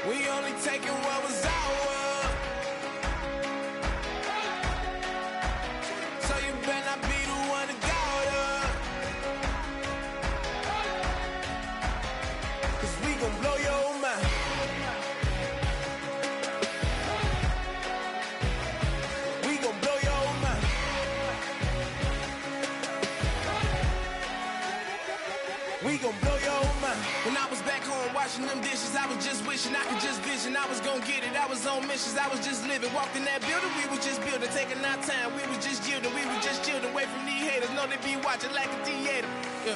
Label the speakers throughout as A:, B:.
A: We only taking what was ours. So you better not be the one to go up. 'Cause we gon' blow your mind. We gon' blow your mind. We gon' blow your mind. When I was back home washing them dishes, I was just wishing I could just vision. I was gon' get it, I was on missions, I was just living. Walked in that building, we was just building, taking our time. We was just yielding, we was just chilling away from these haters. Know they be watching like a theater. Yeah.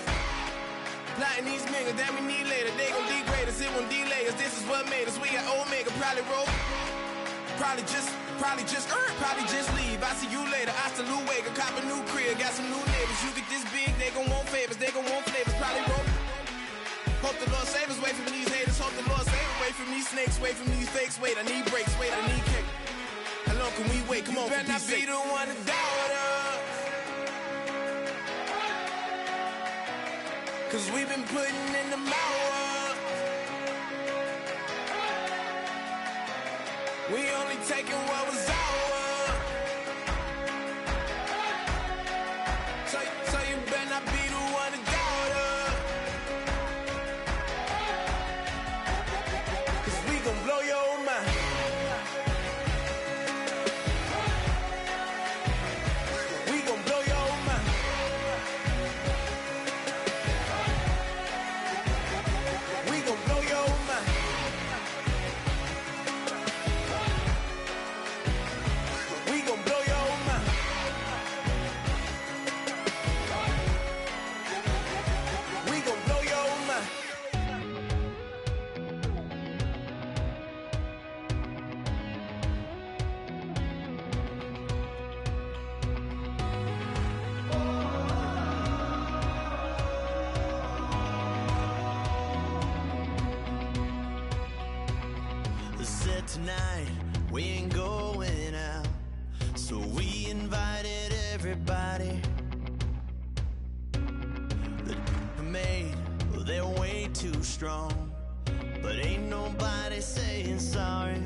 A: Plotting these niggas that we need later. They gon' degrade us, it won't delay us. This is what made us. We got Omega, probably roll. Probably just leave. I see you later. I still wake, cop a new crib, got some new neighbors. You get this big, they gon' want favors, they gon' want flavors. Probably roll. Hope the Lord save us, wait from these haters. Hope the Lord save us, wait from these snakes, wait from these fakes. Wait, I need breaks, wait, I need cake. How long can we wait? Come on, better not be the one to doubt us. 'Cause we've been putting in the hours. We only taking what was ours. So you better not be the one to doubt us. 'Cause we gon' blow your mind. We gon' blow your mind. We gon' blow your mind. We gon' blow your mind. We gon' blow your mind.
B: Said tonight we ain't going out, so we invited everybody. The made, well, they're way too strong, but ain't nobody saying sorry.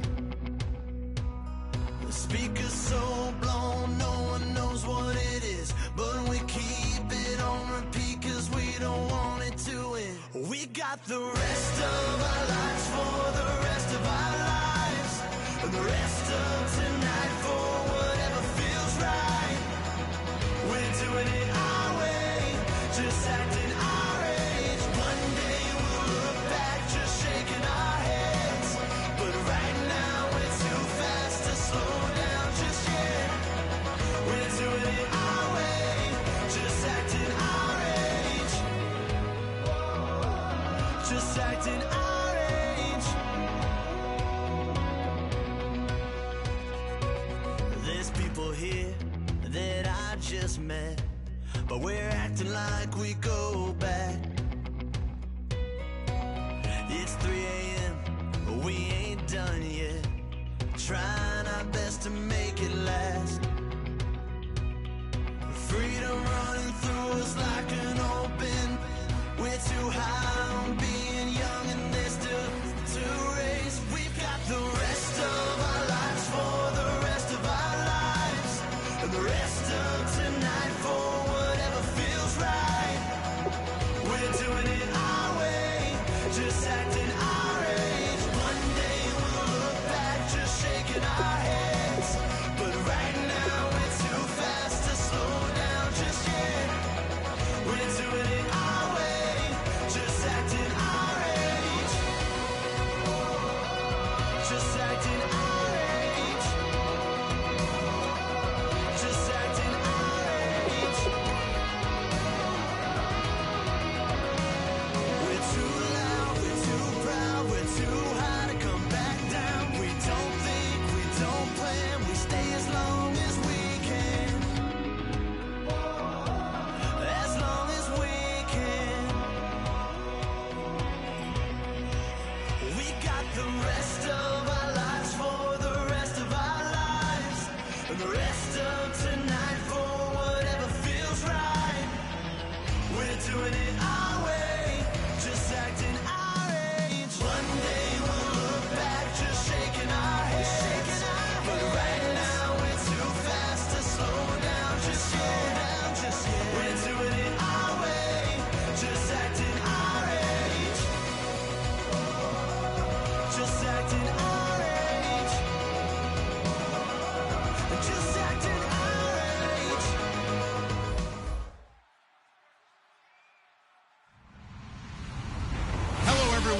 B: The speaker's so blown, no one knows what it is, but we keep it on repeat 'cause we don't want it to end. We got the rest of our lives for the rest of our lives, and the rest of tonight for whatever feels right. We're doing it our way, just acting our age. One day we'll look back just shaking our heads, but right now we're too fast to slow down just yet. We're doing it our way, just acting our age. Just acting our age. There's people here that I just met, but we're acting like we go back. It's 3 a.m., but we ain't done yet, trying our best to make it last. Freedom running through us like an open. We're too high on being young and there's still to race. We've got the rest of our lives for the rest of our lives, and the rest of tonight for whatever feels right. We're doing it our way, just acting our age. One day we'll look back just shaking our heads, but right now we're too fast to slow down just yet.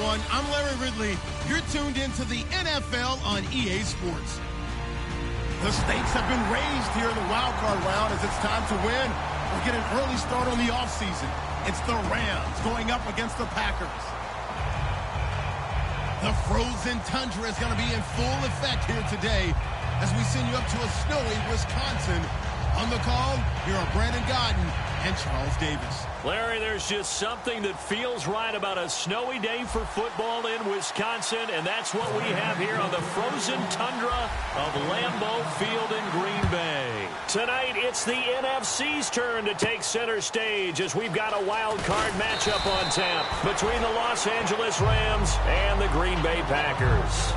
C: everyone. I'm Larry Ridley. You're tuned into the NFL on EA Sports. The stakes have been raised here in the wild card round as it's time to win or get an early start on the offseason. It's the Rams going up against the Packers. The frozen tundra is going to be in full effect here today as we send you up to a snowy Wisconsin. On the call, here are Brandon Godden and Charles Davis.
D: Larry, there's just something that feels right about a snowy day for football in Wisconsin, and that's what we have here on the frozen tundra of Lambeau Field in Green Bay. Tonight, it's the NFC's turn to take center stage as we've got a wild card matchup on tap between the Los Angeles Rams and the Green Bay Packers.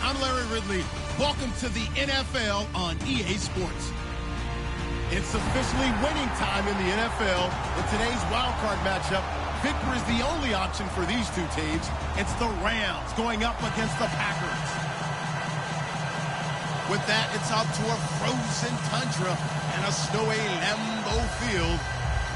C: I'm Larry Ridley. Welcome to the NFL on EA Sports. It's officially winning time in the NFL. In today's wildcard matchup, victory is the only option for these two teams. It's the Rams going up against the Packers. With that, it's out to a frozen tundra and a snowy Lambeau Field.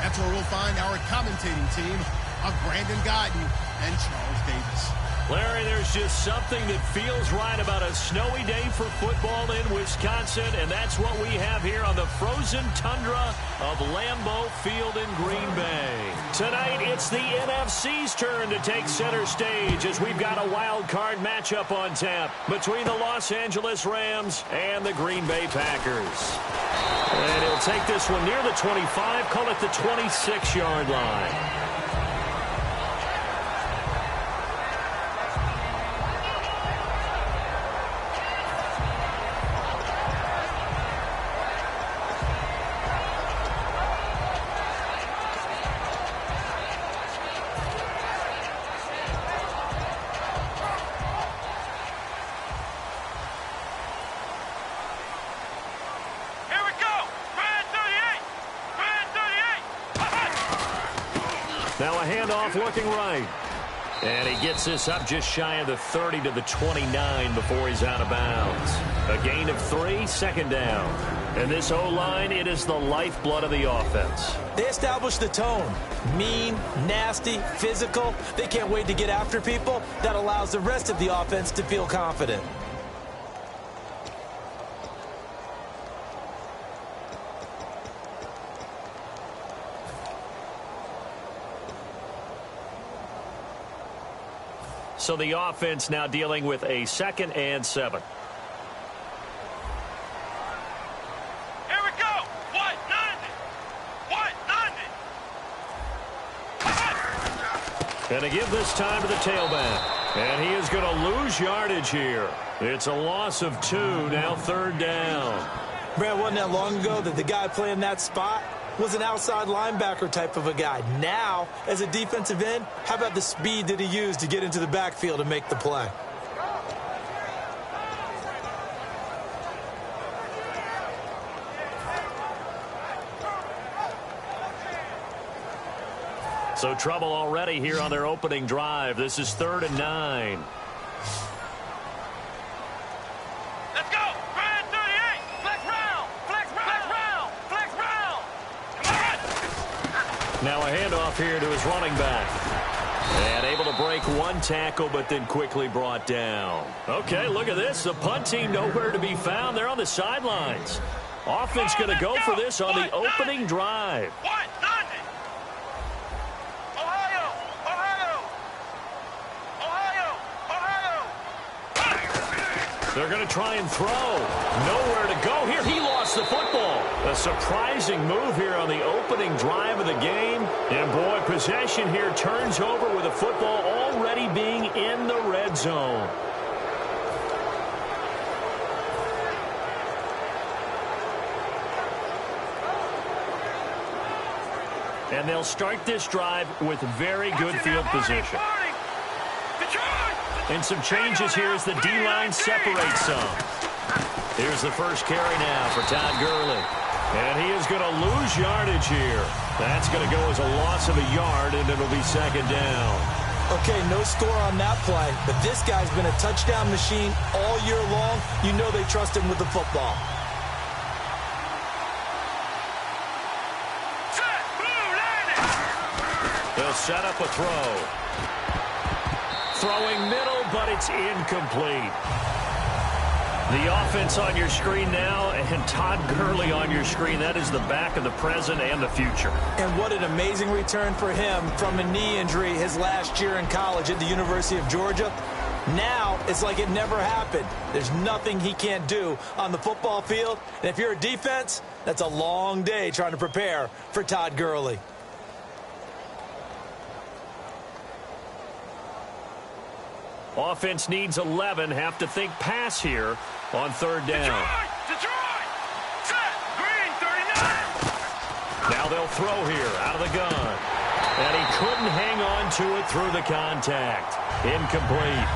C: That's where we'll find our commentating team of Brandon Godden and Charles Davis.
D: Larry, there's just something that feels right about a snowy day for football in Wisconsin, and that's what we have here on the frozen tundra of Lambeau Field in Green Bay. Tonight, it's the NFC's turn to take center stage as we've got a wild card matchup on tap between the Los Angeles Rams and the Green Bay Packers. And he'll take this one near the 25, call it the 26-yard line. Now a handoff looking right. And he gets this up just shy of the 30 to the 29 before he's out of bounds. A gain of 3, second down. And this O-line, it is the lifeblood of the offense.
E: They establish the tone. Mean, nasty, physical. They can't wait to get after people. That allows the rest of the offense to feel confident.
D: So the offense now dealing with a 2nd and 7.
F: Here we go. 190.
D: And to give this time to the tailback. And he is going to lose yardage here. It's a loss of 2, now 3rd down.
E: Brad, wasn't that long ago that the guy playing that spot was an outside linebacker type of a guy. Now, as a defensive end, how about the speed that he used to get into the backfield and make the play?
D: So trouble already here on their opening drive. This is 3rd and 9.
F: Let's go. Grand 38. Flex round. Flex round. Flex round. Come on.
D: Now a handoff here to his running back. And able to break one tackle, but then quickly brought down. Okay, look at this. The punt team nowhere to be found. They're on the sidelines. Offense going to go for this on the opening drive.
F: 190. Ohio.
D: They're going to try and throw. Nowhere to go here. He lost the football. A surprising move here on the opening drive of the game. And, boy, possession here turns over with the football already being in the red zone. And they'll start this drive with very good field position. And some changes here as the D-line separates some. Here's the first carry now for Todd Gurley. And he is going to lose yardage here. That's going to go as a loss of a yard, and it'll be 2nd down.
E: Okay, no score on that play, but this guy's been a touchdown machine all year long. You know they trust him with the football.
D: They'll set up a throw. Throwing middle, but it's incomplete. The offense on your screen now, and Todd Gurley on your screen. That is the back of the present and the future.
E: And what an amazing return for him from a knee injury his last year in college at the University of Georgia. Now, it's like it never happened. There's nothing he can't do on the football field. And if you're a defense, that's a long day trying to prepare for Todd Gurley.
D: Offense needs 11. Have to think pass here on 3rd down.
F: Detroit. Set. Green 39.
D: Now they'll throw here out of the gun. And he couldn't hang on to it through the contact. Incomplete.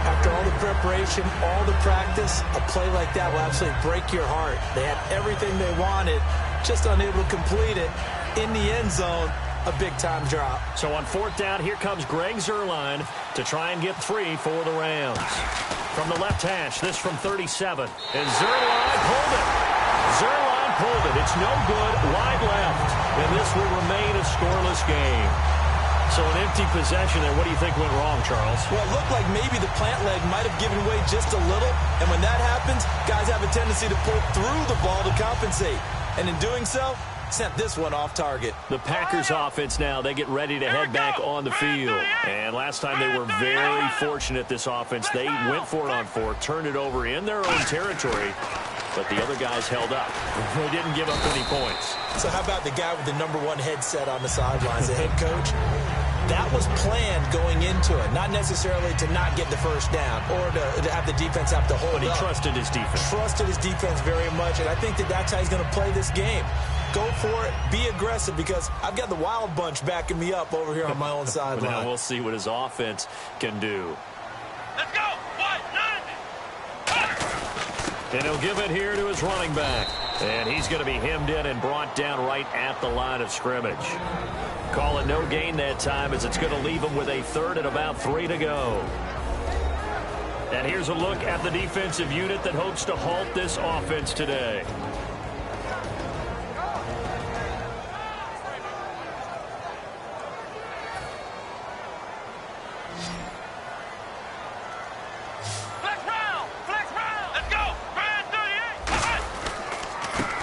E: After all the preparation, all the practice, a play like that will absolutely break your heart. They had everything they wanted, just unable to complete it. In the end zone, a big-time drop.
D: So on 4th down, here comes Greg Zuerlein to try and get 3 for the Rams. From the left hash, this from 37. And Zuerlein pulled it. Zuerlein pulled it. It's no good. Wide left. And this will remain a scoreless game. So an empty possession there. What do you think went wrong, Charles?
E: Well, it looked like maybe the plant leg might have given way just a little. And when that happens, guys have a tendency to pull through the ball to compensate. And in doing so, sent this one off target.
D: The Packers offense now, they get ready to head back on the field. And last time they were very fortunate, this offense. They went for it on 4th, turned it over in their own territory, but the other guys held up. They didn't give up any points.
E: So how about the guy with the #1 headset on the sidelines, the head coach? That was planned going into it, not necessarily to not get the first down or to have the defense have to hold up.
D: But he trusted his defense.
E: Trusted his defense very much, and I think that's how he's going to play this game. Go for it. Be aggressive, because I've got the Wild Bunch backing me up over here on my own sideline.
D: Now we'll see what his offense can do.
F: Let's go. What?
D: And he'll give it here to his running back. And he's going to be hemmed in and brought down right at the line of scrimmage. Call it no gain that time, as it's going to leave him with a 3rd and about 3 to go. And here's a look at the defensive unit that hopes to halt this offense today.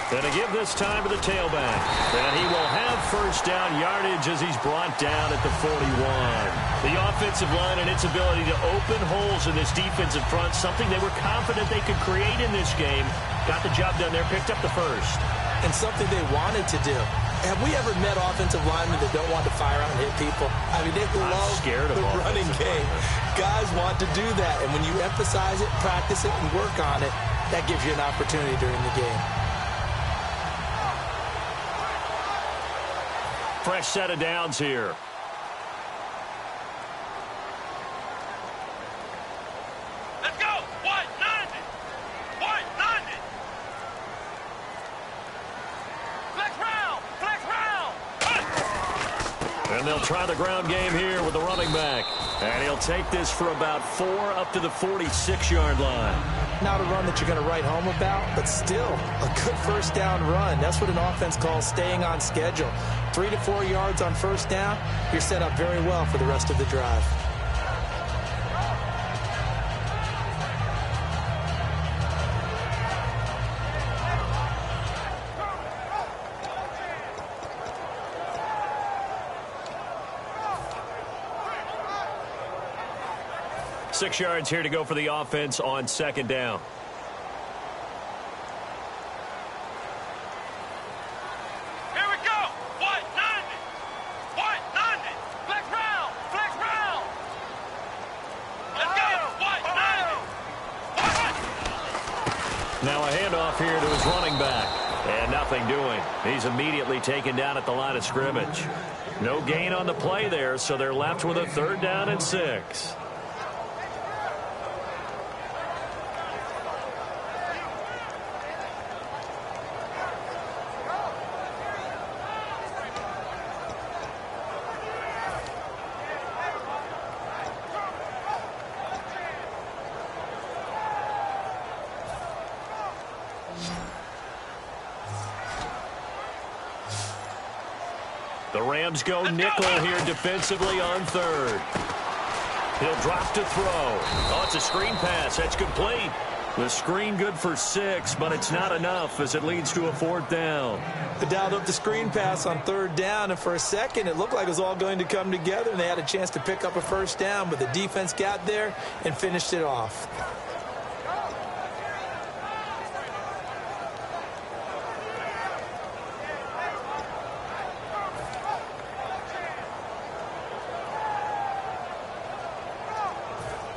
D: And to give this time to the tailback. And he will have first down yardage as he's brought down at the 41. The offensive line and its ability to open holes in this defensive front, something they were confident they could create in this game. Got the job done there, picked up the first.
E: And something they wanted to do. Have we ever met offensive linemen that don't want to fire out and hit people? I mean, they love the running game. Guys want to do that. And when you emphasize it, practice it, and work on it, that gives you an opportunity during the game.
D: Fresh set of downs here.
F: Let's go. What? 90. What? 90. Flex round. Flex round.
D: And they'll try the ground game here with the running back. And he'll take this for about 4 up to the 46-yard line.
E: Not a run that you're going to write home about, but still a good first down run. That's what an offense calls staying on schedule. 3 to 4 yards on first down, you're set up very well for the rest of the drive.
D: Six yards here to go for the offense on 2nd down.
F: Here we go. What? 90. What? 90. Flex round. Flex round. Let's go. What? 90. What?
D: Now a handoff here to his running back. And nothing doing. He's immediately taken down at the line of scrimmage. No gain on the play there, so they're left with a 3rd down and 6. The Rams go nickel here defensively on 3rd. He'll drop to throw. Oh, it's a screen pass. That's complete. The screen good for 6, but it's not enough as it leads to a 4th down.
E: They dialed up the screen pass on 3rd down, and for a second it looked like it was all going to come together, and they had a chance to pick up a first down, but the defense got there and finished it off.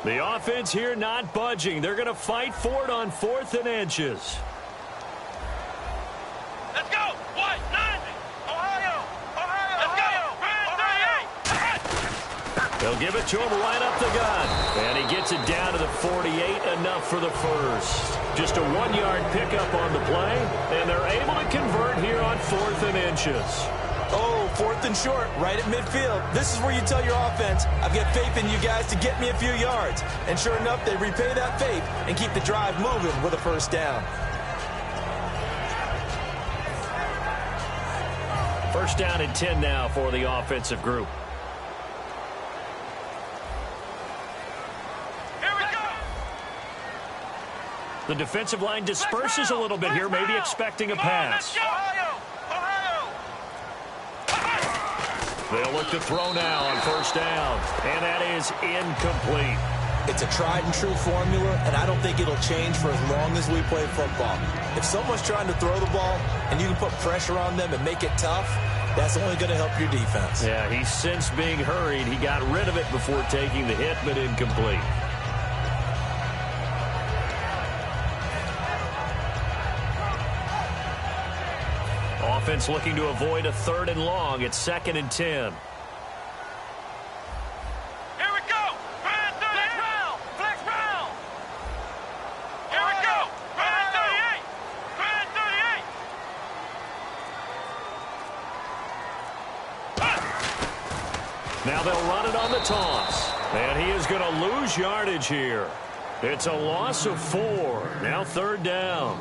D: The offense here not budging. They're going to fight for it on 4th and inches.
F: Let's go. What? 90. Ohio. Ohio. Let's go. Brand 38.
D: They'll give it to him right up the gun. And he gets it down to the 48, enough for the first. Just a 1-yard pickup on the play, and they're able to convert here on 4th and inches.
E: Oh, 4th and short, right at midfield. This is where you tell your offense, I've got faith in you guys to get me a few yards. And sure enough, they repay that faith and keep the drive moving with a first down.
D: First down and 10 now for the offensive group.
F: Here we go.
D: The defensive line disperses a little bit here, maybe expecting a pass. They'll look to throw now on first down, and that is incomplete.
E: It's a tried-and-true formula, and I don't think it'll change for as long as we play football. If someone's trying to throw the ball and you can put pressure on them and make it tough, that's only going to help your defense.
D: Yeah, he's since being hurried. He got rid of it before taking the hit, but incomplete. Offense looking to avoid a 3rd and long. It's 2nd and 10.
F: Here we go. Flex round. Flex round. Here we go. Grand 38. Grand 38.
D: Now they'll run it on the toss. And he is going to lose yardage here. It's a loss of 4. Now 3rd down.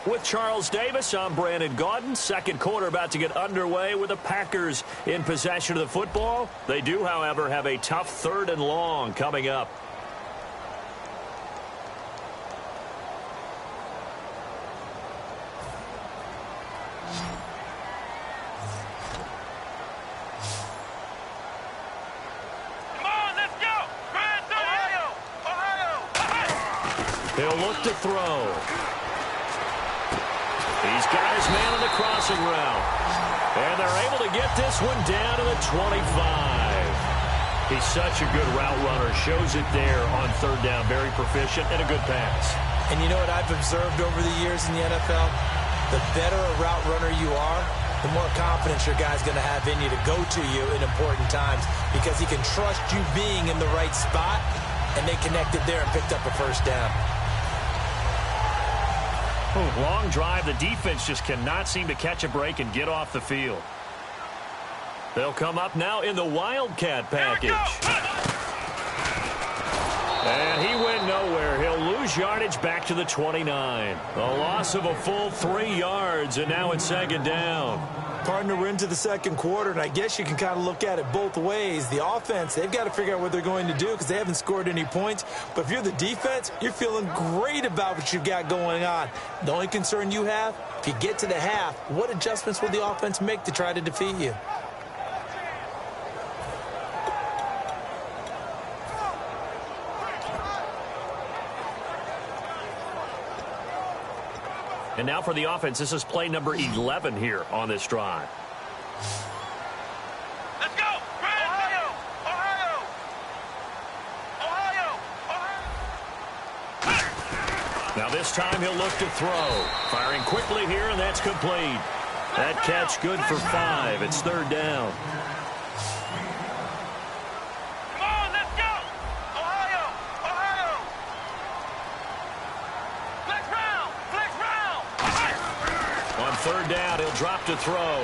D: With Charles Davis, I'm Brandon Gaudin. Second quarter about to get underway with the Packers in possession of the football. They do, however, have a tough 3rd and long coming up.
F: Come on, let's go. Grand 38. Ohio.
D: He'll look to throw. He's got his man on the crossing route. And they're able to get this one down to the 25. He's such a good route runner. Shows it there on 3rd down. Very proficient and a good pass.
E: And you know what I've observed over the years in the NFL? The better a route runner you are, the more confidence your guy's going to have in you to go to you in important times because he can trust you being in the right spot, and they connected there and picked up a 1st down.
D: Long drive. The defense just cannot seem to catch a break and get off the field. They'll come up now in the Wildcat package. And he went nowhere. He'll lose yardage back to the 29. A loss of a full 3 yards, and now it's 2nd down.
E: Partner, we're into the 2nd quarter, and I guess you can kind of look at it both ways. The offense, they've got to figure out what they're going to do because they haven't scored any points. But if you're the defense, you're feeling great about what you've got going on. The only concern you have, if you get to the half, what adjustments will the offense make to try to defeat you?
D: And now for the offense, this is play number 11 here on this drive.
F: Let's go. Ohio. Ohio. Ohio.
D: Now this time he'll look to throw. Firing quickly here, and that's complete. That catch good for 5. It's 3rd down.
F: Come on, let's go. Ohio. Ohio. Flex round. Flex round.
D: On 3rd down, he'll drop to throw.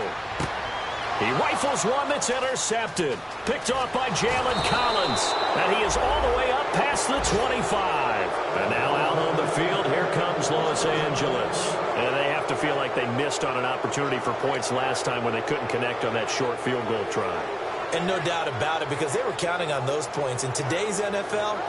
D: He rifles one that's intercepted. Picked off by Jalen Collins. And he is all the way up past the 25. And now out on the field, here comes Los Angeles. And they have to feel like they missed on an opportunity for points last time when they couldn't connect on that short field goal try.
E: And no doubt about it, because they were counting on those points. In today's NFL,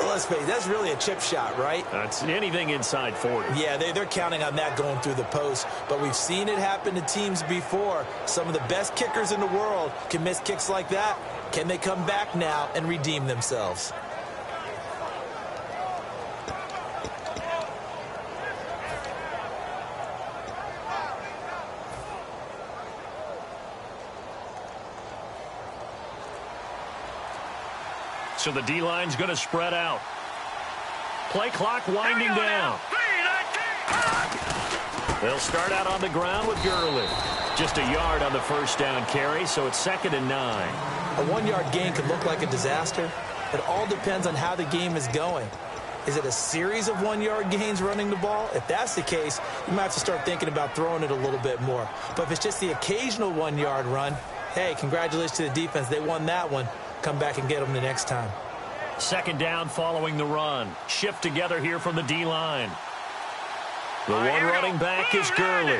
E: let's face it, that's really a chip shot, right?
D: That's anything inside 40.
E: Yeah, they're counting on that going through the post. But we've seen it happen to teams before. Some of the best kickers in the world can miss kicks like that. Can they come back now and redeem themselves?
D: So the D-line's going to spread out. Play clock winding down. They'll start out on the ground with Gurley. Just a yard on the 1st down carry, so it's 2nd and 9.
E: A 1-yard gain could look like a disaster. It all depends on how the game is going. Is it a series of 1-yard gains running the ball? If that's the case, you might have to start thinking about throwing it a little bit more. But if it's just the occasional 1-yard run, hey, congratulations to the defense. They won that one. Come back and get them the next time.
D: 2nd down following the run. Shift together here from the D-line. The one running back is Gurley.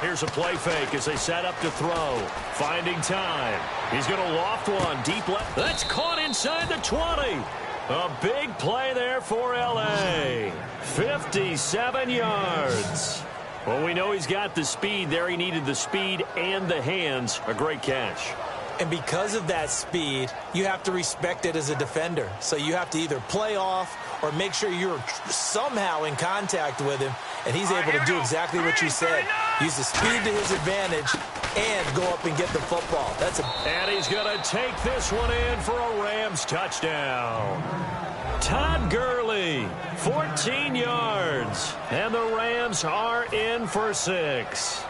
D: Here's a play fake as they set up to throw. Finding time. He's going to loft one deep left. That's caught inside the 20. A big play there for L.A. 57 yards. Well, we know he's got the speed there. He needed the speed and the hands. A great catch.
E: And because of that speed, you have to respect it as a defender. So you have to either play off or make sure you're somehow in contact with him, and he's able to do exactly what you said. Use the speed to his advantage and go up and get the football.
D: And he's going to take this one in for a Rams touchdown. Todd Gurley, 14 yards, and the Rams are in for 6.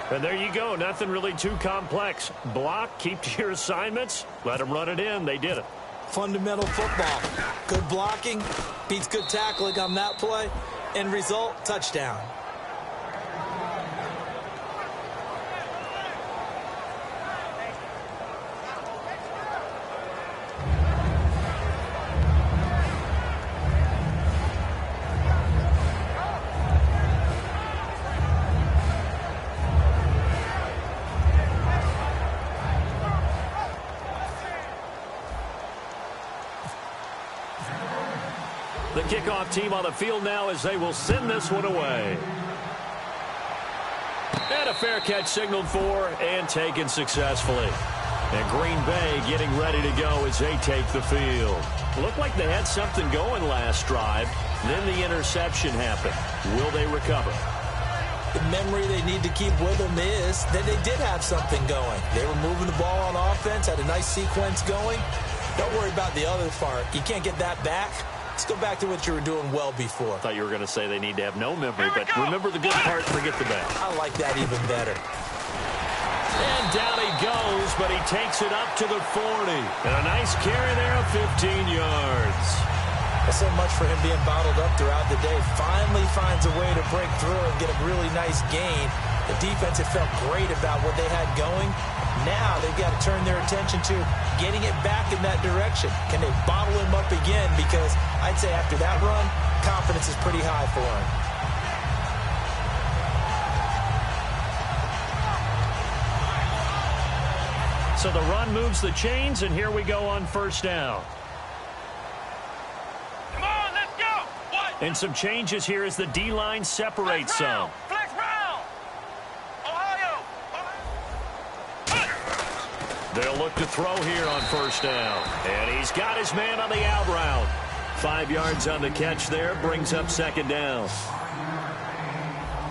D: And there you go. Nothing really too complex. Block, keep to your assignments, let them run it in. They did it.
E: Fundamental football. Good blocking beats good tackling on that play. End result, touchdown.
D: The kickoff team on the field now as they will send this one away. And a fair catch signaled for and taken successfully. And Green Bay getting ready to go as they take the field. Looked like they had something going last drive. Then the interception happened. Will they recover?
E: The memory they need to keep with them is that they did have something going. They were moving the ball on offense, had a nice sequence going. Don't worry about the other part. You can't get that back. Let's go back to what you were doing well before.
D: I thought you were going to say they need to have no memory, but remember the good part, forget the bad.
E: I like that even better.
D: And down he goes, but he takes it up to the 40. And a nice carry there of 15 yards.
E: That's so much for him being bottled up throughout the day. Finally finds a way to break through and get a really nice gain. The defense had felt great about what they had going. Now they've got to turn their attention to getting it back in that direction. Can they bottle him up again? Because I'd say after that run, confidence is pretty high for him.
D: So the run moves the chains, and here we go on first down.
F: Come on, let's go.
D: And some changes here as the D-line separates some.
F: Flex round. Ohio.
D: They'll look to throw here on first down. And he's got his man on the out route. 5 yards on the catch there, brings up second down.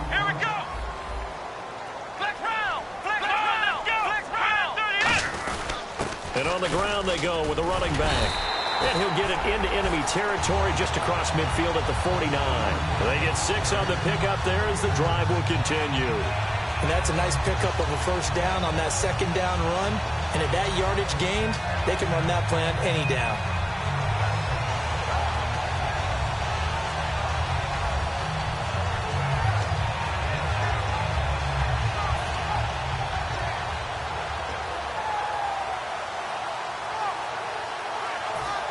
F: Here we go. Flex round. Flex round. Flex round.
D: And on the ground they go with a running back. And he'll get it into enemy territory just across midfield at the 49. They get 6 on the pickup there as the drive will continue.
E: And that's a nice pickup of a first down on that second down run. And at that yardage gained, they can run that plan any down.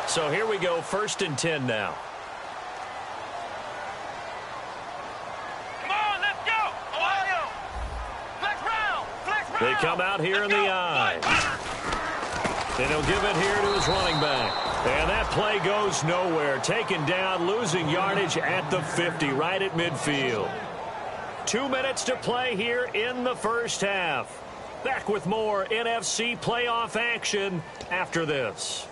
D: So here we go, 1st and 10 now.
F: Come on, let's go. Ohio. Flex round. Flex round.
D: They come out here in the eye. And he'll give it here to his running back. And that play goes nowhere. Taken down, losing yardage at the 50, right at midfield. 2 minutes to play here in the first half. Back with more NFC playoff action after this.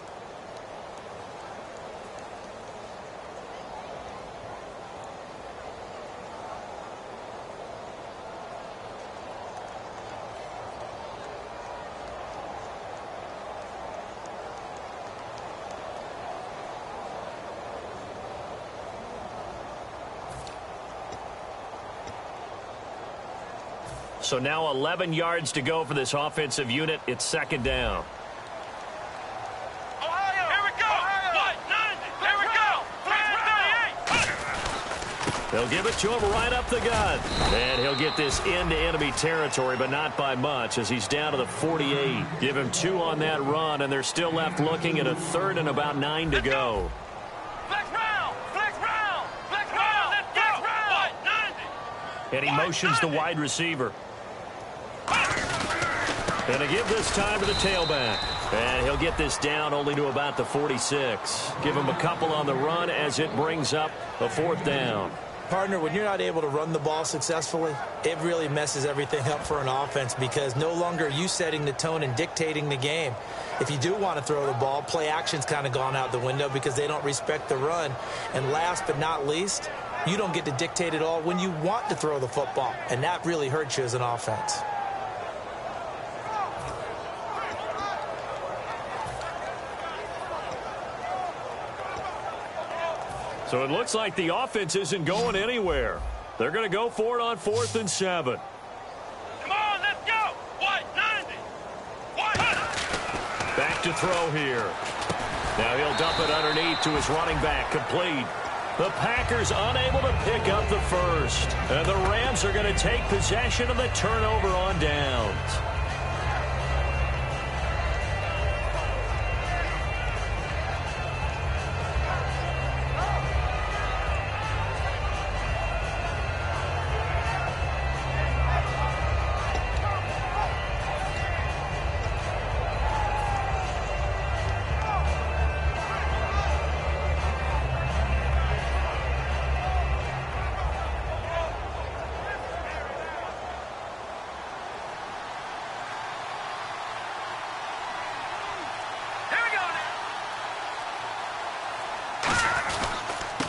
D: So now 11 yards to go for this offensive unit. It's second down.
F: Ohio. Here we go. Ohio. Here we go. 38.
D: They'll give it to him right up the gut. And he'll get this into enemy territory, but not by much as he's down to the 48. Give him 2 on that run, and they're still left looking at a 3rd and about 9 to go.
F: Flex round. Flex round. Flex round. Let's go. Flex round.
D: And he motions the wide receiver. And to give this time to the tailback. And he'll get this down only to about the 46. Give him a couple on the run as it brings up a 4th down.
E: Partner, when you're not able to run the ball successfully, it really messes everything up for an offense because no longer are you setting the tone and dictating the game. If you do want to throw the ball, play action's kind of gone out the window because they don't respect the run. And last but not least, you don't get to dictate it all when you want to throw the football. And that really hurts you as an offense.
D: So it looks like the offense isn't going anywhere. They're going to go for it on 4th and 7.
F: Come on, let's go. What? 90. What?
D: Back to throw here. Now he'll dump it underneath to his running back. Complete. The Packers unable to pick up the first. And the Rams are going to take possession of the turnover on downs.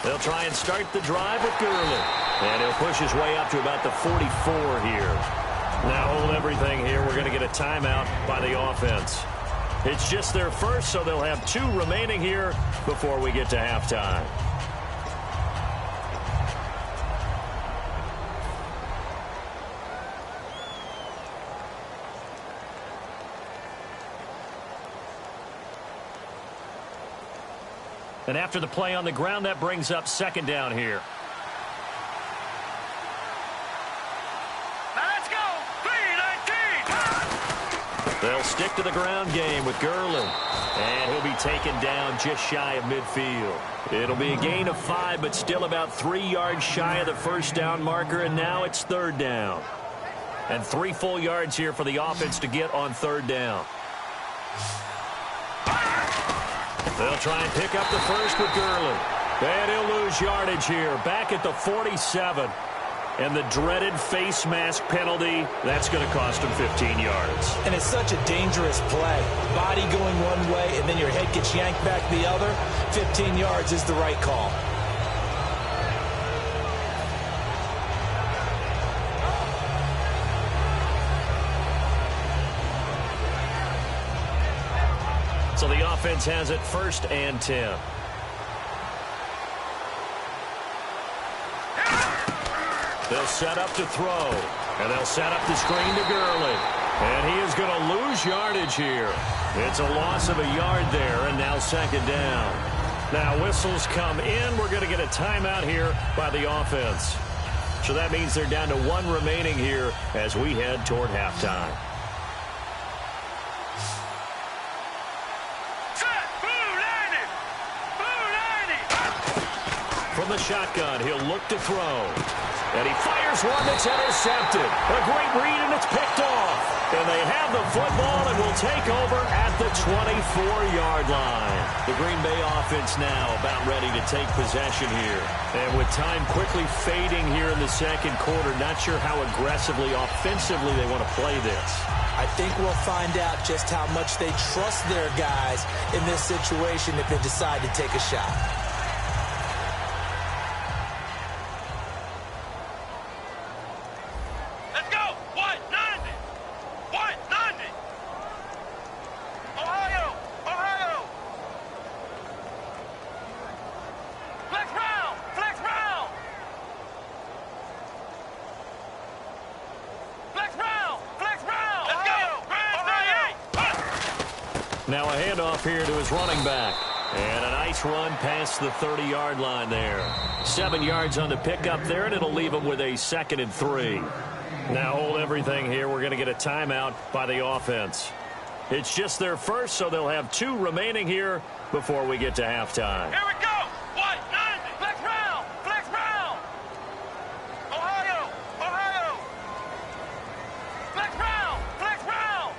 D: They'll try and start the drive with Gurley. And he'll push his way up to about the 44 here. Now hold everything here. We're going to get a timeout by the offense. It's just their first, so they'll have 2 remaining here before we get to halftime. And after the play on the ground, that brings up 2nd down here.
F: Now let's go. 3-19.
D: They'll stick to the ground game with Gurley. And he'll be taken down just shy of midfield. It'll be a gain of 5, but still about 3 yards shy of the first down marker, and now it's 3rd down. And 3 full yards here for the offense to get on 3rd down. They'll try and pick up the first with Gurley. And he'll lose yardage here. Back at the 47. And the dreaded face mask penalty, that's going to cost him 15 yards.
E: And it's such a dangerous play. Body going one way, and then your head gets yanked back the other. 15 yards is the right call.
D: So the offense has it 1st and 10. They'll set up to throw. And they'll set up the screen to Gurley. And he is going to lose yardage here. It's a loss of a yard there, and now 2nd down. Now whistles come in. We're going to get a timeout here by the offense. So that means they're down to 1 remaining here as we head toward halftime. From the shotgun, he'll look to throw. And he fires one that's intercepted. A great read, and it's picked off. And they have the football and will take over at the 24-yard line. The Green Bay offense now about ready to take possession here. And with time quickly fading here in the 2nd quarter, not sure how aggressively, offensively they want to play this.
E: I think we'll find out just how much they trust their guys in this situation if they decide to take a shot.
D: Now a handoff here to his running back. And a nice run past the 30-yard line there. 7 yards on the pickup there, and it'll leave him with a 2nd and 3. Now hold everything here. We're going to get a timeout by the offense. It's just their first, so they'll have 2 remaining here before we get to halftime.
F: Here we go. What? 90. Flex round. Flex round. Ohio. Ohio. Flex round. Flex round.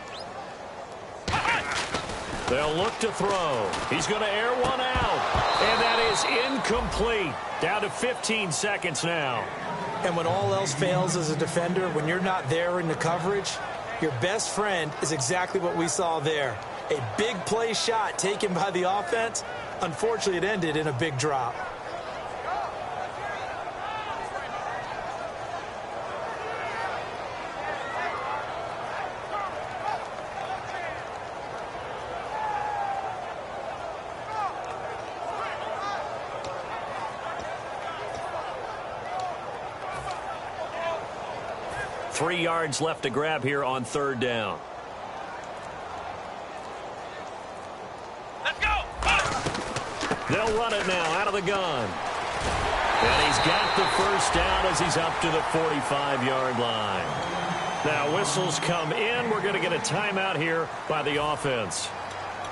D: They'll look to throw. He's going to air one out. And that is incomplete. Down to 15 seconds now.
E: And when all else fails as a defender, when you're not there in the coverage, your best friend is exactly what we saw there. A big play shot taken by the offense. Unfortunately, it ended in a big drop.
D: Three yards left to grab here on third down.
F: Let's go!
D: They'll run it now out of the gun. And he's got the first down as he's up to the 45-yard line. Now whistles come in. We're going to get a timeout here by the offense.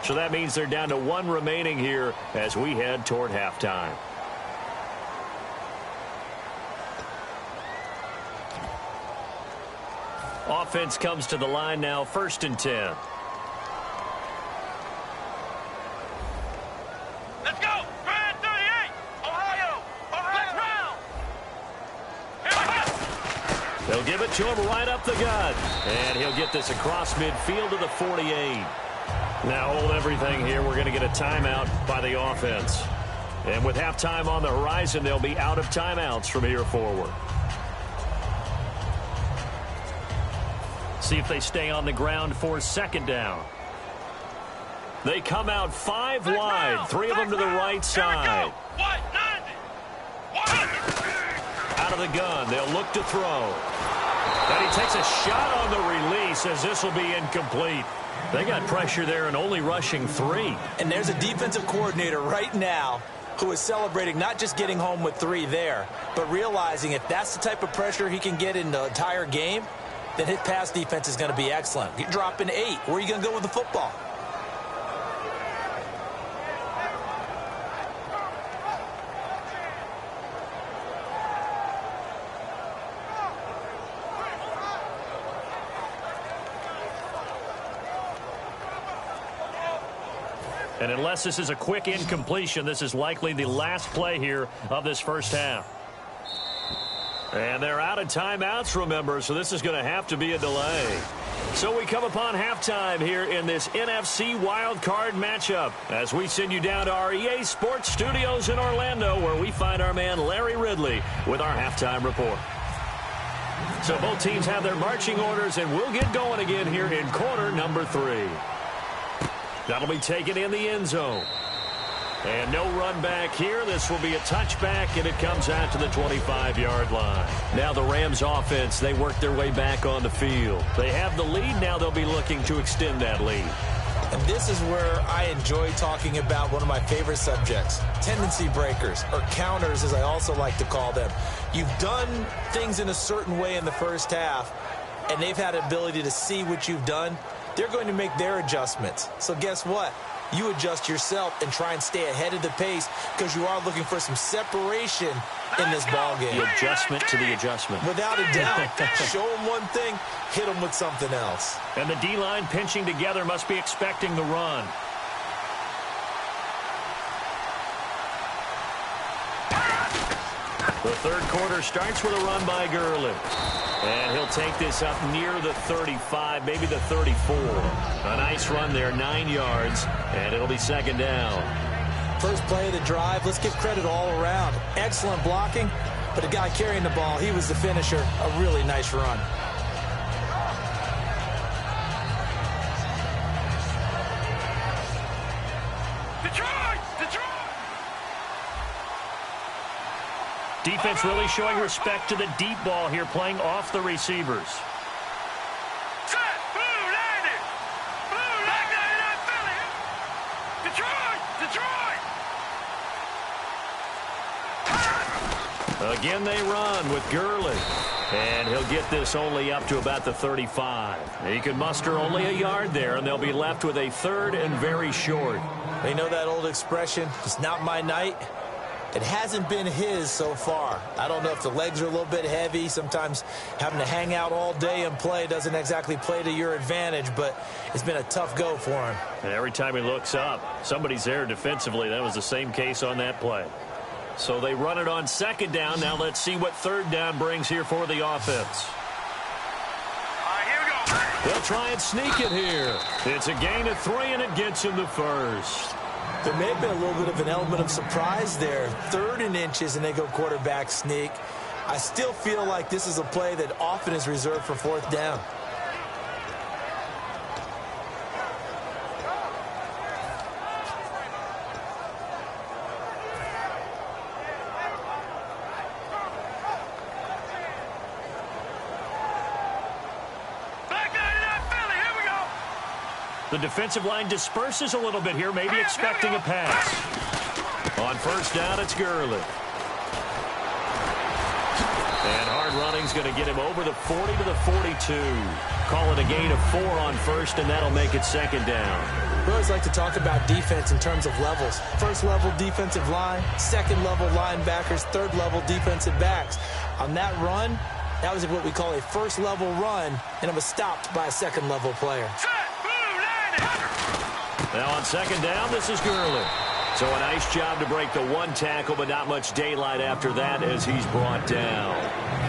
D: So that means they're down to one remaining here as we head toward halftime. Offense comes to the line now, 1st and 10.
F: Let's go! Grand 38! Ohio! Let's round!
D: They'll give it to him right up the gut. And he'll get this across midfield to the 48. Now hold everything here. We're going to get a timeout by the offense. And with halftime on the horizon, they'll be out of timeouts from here forward. See if they stay on the ground for 2nd down. They come out 5 wide, 3 of them to the right side. Out of the gun, they'll look to throw. And he takes a shot on the release as this will be incomplete. They got pressure there and only rushing 3.
E: And there's a defensive coordinator right now who is celebrating not just getting home with 3 there, but realizing if that's the type of pressure he can get in the entire game, then his pass defense is going to be excellent. You're dropping 8. Where are you going to go with the football?
D: And unless this is a quick incompletion, this is likely the last play here of this first half. And they're out of timeouts, remember, so this is going to have to be a delay. So we come upon halftime here in this NFC wildcard matchup as we send you down to our EA Sports Studios in Orlando where we find our man Larry Ridley with our halftime report. So both teams have their marching orders, and we'll get going again here in quarter number 3. That'll be taken in the end zone. And no run back here. This will be a touchback, and it comes out to the 25-yard line. Now the Rams offense, they work their way back on the field. They have the lead. Now they'll be looking to extend that lead.
E: And this is where I enjoy talking about one of my favorite subjects, tendency breakers, or counters as I also like to call them. You've done things in a certain way in the first half, and they've had the ability to see what you've done. They're going to make their adjustments. So guess what? You adjust yourself and try and stay ahead of the pace because you are looking for some separation in this ball game.
D: The adjustment to the adjustment.
E: Without a doubt. Show them one thing, hit them with something else.
D: And the D-line pinching together must be expecting the run. The third quarter starts with a run by Gurley. And he'll take this up near the 35, maybe the 34. A nice run there, 9 yards, and it'll be 2nd down.
E: First play of the drive, let's give credit all around. Excellent blocking, but the guy carrying the ball, he was the finisher. A really nice run.
D: Defense really showing respect to the deep ball here, playing off the receivers.
F: Set! Blue landed! Blue landed in Philly! Detroit! Detroit!
D: Again they run with Gurley. And he'll get this only up to about the 35. He can muster only a yard there, and they'll be left with a 3rd and very short.
E: They know that old expression, it's not my night. It hasn't been his so far. I don't know if the legs are a little bit heavy. Sometimes having to hang out all day and play doesn't exactly play to your advantage, but it's been a tough go for him.
D: And every time he looks up, somebody's there defensively. That was the same case on that play. So they run it on second down. Now let's see what third down brings here for the offense. They'll try and sneak it here. It's a gain of 3, and it gets him the first.
E: There may have been a little bit of an element of surprise there. 3rd and inches, and they go quarterback sneak. I still feel like this is a play that often is reserved for 4th down.
D: The defensive line disperses a little bit here, maybe expecting a pass. On first down, it's Gurley. And hard running's going to get him over the 40 to the 42. Call it a gain of 4 on first, and that'll make it second down.
E: We always like to talk about defense in terms of levels. First level defensive line, second level linebackers, third level defensive backs. On that run, that was what we call a first level run, and it was stopped by a second level player.
D: Now on second down, this is Gurley. So a nice job to break the 1 tackle, but not much daylight after that as he's brought down.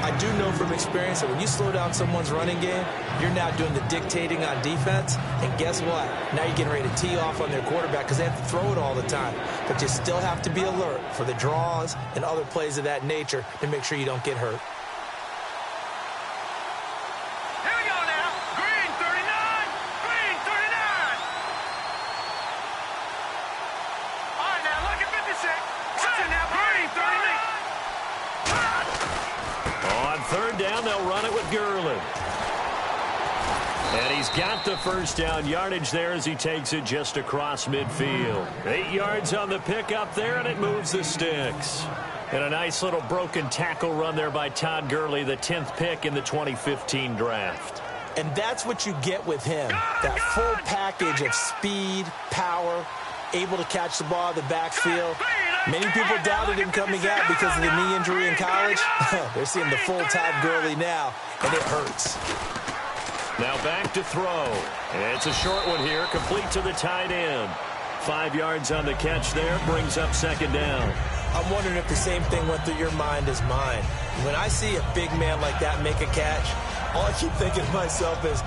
E: I do know from experience that when you slow down someone's running game, you're now doing the dictating on defense. And guess what? Now you're getting ready to tee off on their quarterback because they have to throw it all the time. But you still have to be alert for the draws and other plays of that nature to make sure you don't get hurt.
D: Third down, they'll run it with Gurley. And he's got the first down yardage there as he takes it just across midfield. 8 yards on the pickup there, and it moves the sticks. And a nice little broken tackle run there by Todd Gurley, the 10th pick in the 2015 draft.
E: And that's what you get with him, that full package of speed, power, able to catch the ball in the backfield. Many people doubted him coming out because of the knee injury in college. They're seeing the full Todd Gurley now, and it hurts.
D: Now back to throw. It's a short one here, complete to the tight end. 5 yards on the catch there, brings up second down.
E: I'm wondering if the same thing went through your mind as mine. When I see a big man like that make a catch, all I keep thinking to myself is,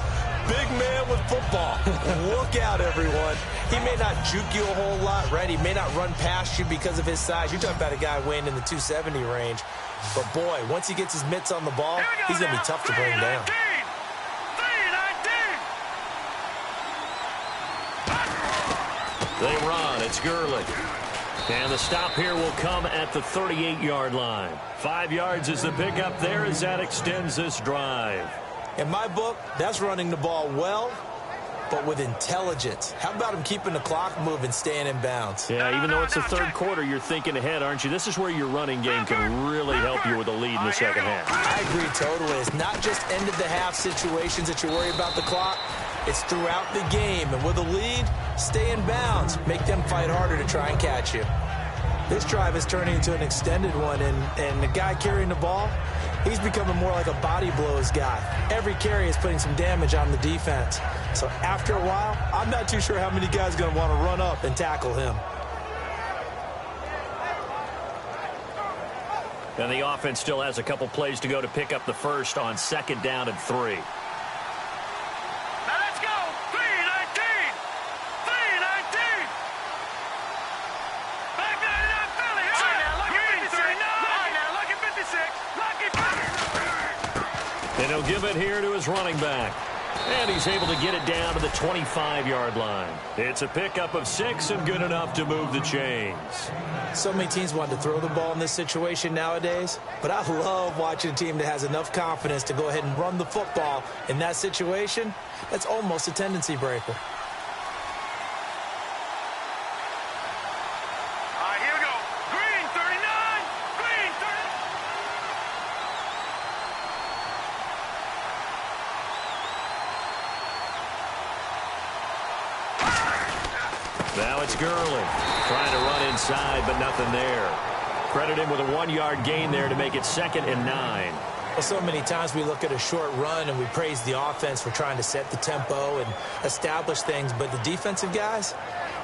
E: big man with football. Look out, everyone. He may not juke you a whole lot, right? He may not run past you because of his size. You're talking about a guy weighing in the 270 range. But, boy, once he gets his mitts on the ball, he's going to be tough to bring down.
D: They run. It's Gurley. And the stop here will come at the 38-yard line. 5 yards is the pickup there as that extends this drive.
E: In my book, that's running the ball well, but with intelligence. How about him keeping the clock moving, staying in bounds?
D: Yeah, even though it's the third quarter, you're thinking ahead, aren't you? This is where your running game can really help you with a lead in the second half.
E: I agree totally. It's not just end-of-the-half situations that you worry about the clock. It's throughout the game. And with a lead, stay in bounds. Make them fight harder to try and catch you. This drive is turning into an extended one, and the guy carrying the ball, he's becoming more like a body blows guy. Every carry is putting some damage on the defense. So after a while, I'm not too sure how many guys are going to want to run up and tackle him.
D: And the offense still has a couple plays to go to pick up the first on second down and 3. And he'll give it here to his running back. And he's able to get it down to the 25-yard line. It's a pickup of 6 and good enough to move the chains.
E: So many teams want to throw the ball in this situation nowadays, but I love watching a team that has enough confidence to go ahead and run the football in that situation. That's almost a tendency breaker.
D: Now it's Gurley trying to run inside, but nothing there. Credit him with a 1-yard gain there to make it 2nd and 9.
E: Well, so many times we look at a short run and we praise the offense for trying to set the tempo and establish things, but the defensive guys,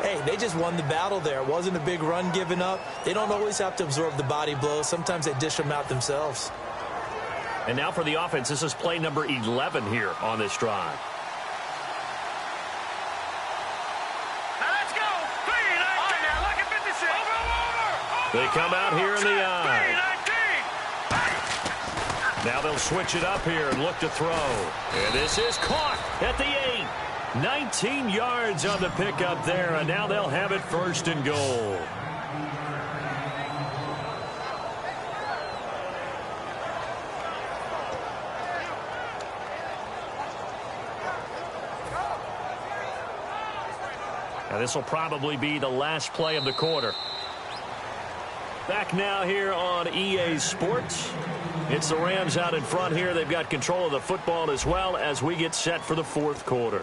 E: hey, they just won the battle there. It wasn't a big run given up. They don't always have to absorb the body blows. Sometimes they dish them out themselves.
D: And now for the offense, this is play number 11 here on this drive. They come out here in the eye. Now they'll switch it up here and look to throw. And this is caught at the 8. 19 yards on the pickup there, and now they'll have it 1st and goal. Now this will probably be the last play of the quarter. Back now here on EA Sports. It's the Rams out in front here. They've got control of the football as well as we get set for the 4th quarter.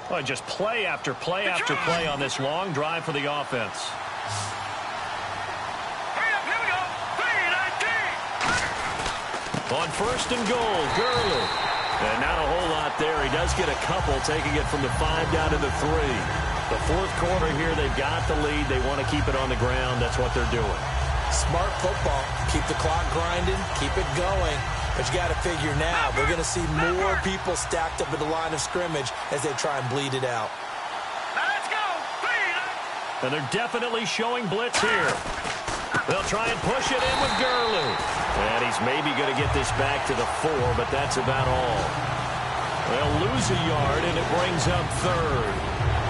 D: Oh, just play after play after play on this long drive for the offense. On 1st and goal, Gurley. And not a whole lot there. He does get a couple, taking it from the 5 down to the 3. The 4th quarter here, they've got the lead. They want to keep it on the ground. That's what they're doing.
E: Smart football. Keep the clock grinding. Keep it going. But you got to figure now, we're going to see more people stacked up at the line of scrimmage as they try and bleed it out.
F: Let's go!
D: And they're definitely showing blitz here. They'll try and push it in with Gurley. And he's maybe going to get this back to the 4, but that's about all. They'll lose a yard, and it brings up 3rd.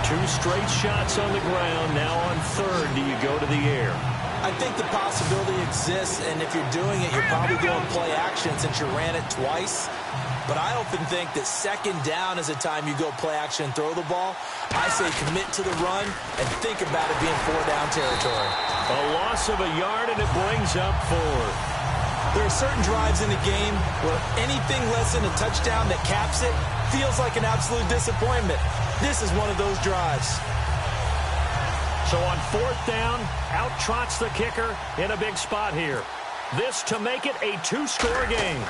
D: 2 straight shots on the ground. Now on 3rd, do you go to the air?
E: I think the possibility exists, and if you're doing it, you're probably going play action since you ran it twice. But I often think that 2nd down is a time you go play action and throw the ball. I say commit to the run and think about it being 4-down territory.
D: A loss of a yard, and it brings up 4th.
E: There are certain drives in the game where anything less than a touchdown that caps it feels like an absolute disappointment. This is one of those drives.
D: So on 4th down, out trots the kicker in a big spot here. This to make it a 2-score game.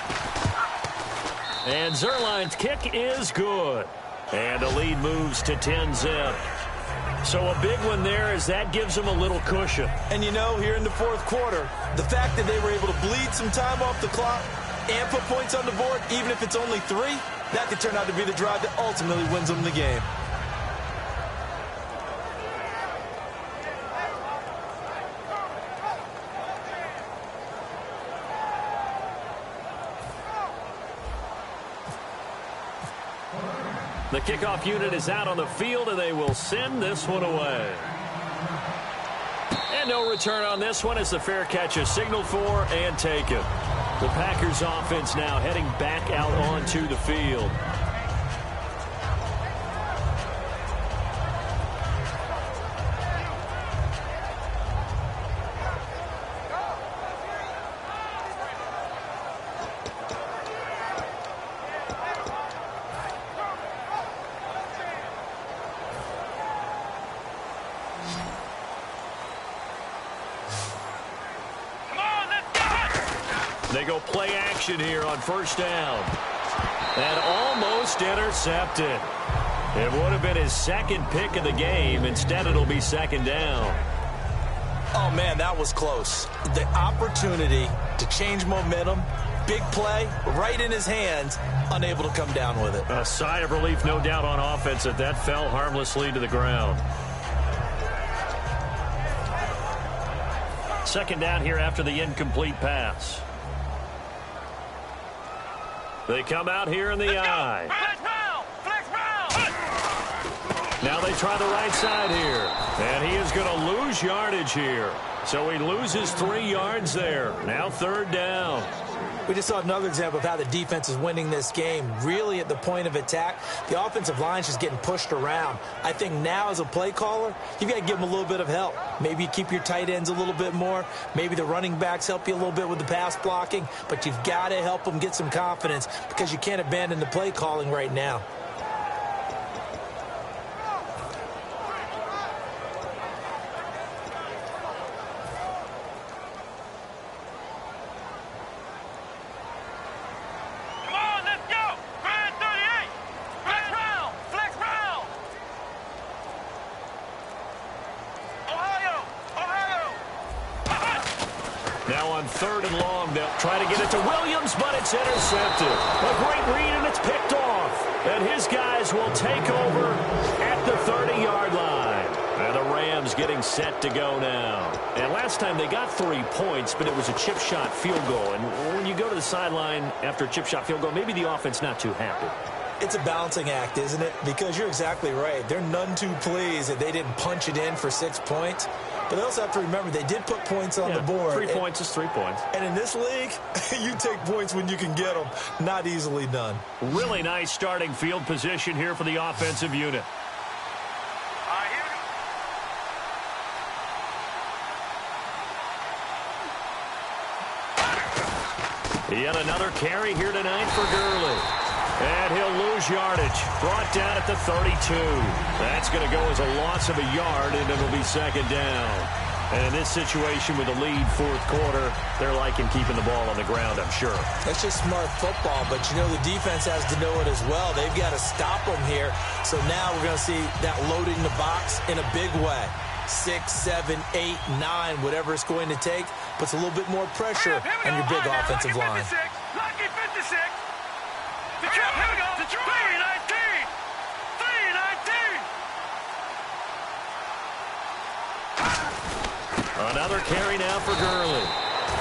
D: And Zerline's kick is good. And the lead moves to 10-zip. So a big one there as that gives them a little cushion.
E: And you know, here in the 4th quarter, the fact that they were able to bleed some time off the clock and put points on the board, even if it's only 3, that could turn out to be the drive that ultimately wins them the game.
D: The kickoff unit is out on the field, and they will send this one away. And no return on this one as the fair catch is signaled for and taken. The Packers offense now heading back out onto the field. They go play action here on 1st down. And almost intercepted. It would have been his 2nd pick of the game. Instead, it'll be 2nd down.
E: Oh, man, that was close. The opportunity to change momentum, big play, right in his hands, unable to come down with it.
D: A sigh of relief, no doubt, on offense that fell harmlessly to the ground. 2nd down here after the incomplete pass. They come out here in the eye. Now they try the right side here. And he is going to lose yardage here. So he loses 3 yards there. Now 3rd down.
E: We just saw another example of how the defense is winning this game. Really at the point of attack, the offensive line's just getting pushed around. I think now as a play caller, you've got to give them a little bit of help. Maybe you keep your tight ends a little bit more. Maybe the running backs help you a little bit with the pass blocking. But you've got to help them get some confidence because you can't abandon the play calling right now.
D: Now on 3rd and long, they'll try to get it to Williams, but it's intercepted. A great read, and it's picked off. And his guys will take over at the 30-yard line. And the Rams getting set to go now. And last time they got 3 points, but it was a chip shot field goal. And when you go to the sideline after a chip shot field goal, maybe the offense not too happy.
E: It's a balancing act, isn't it? Because you're exactly right. They're none too pleased that they didn't punch it in for 6 points. But they also have to remember they did put points on the board.
D: 3 points is 3 points.
E: And in this league, you take points when you can get them. Not easily done.
D: Really nice starting field position here for the offensive unit. Yet another carry here tonight for Gurley. And he'll lose yardage. Brought down at the 32. That's going to go as a loss of a yard, and it'll be 2nd down. And in this situation with the lead 4th quarter, they're liking keeping the ball on the ground, I'm sure.
E: That's just smart football, but you know the defense has to know it as well. They've got to stop them here. So now we're going to see that loading the box in a big way. 6, 7, 8, 9, whatever it's going to take, puts a little bit more pressure on your big offensive line.
F: Lucky 56. The trap, here we go. The 3-19. 3-19.
D: Another carry now for Gurley.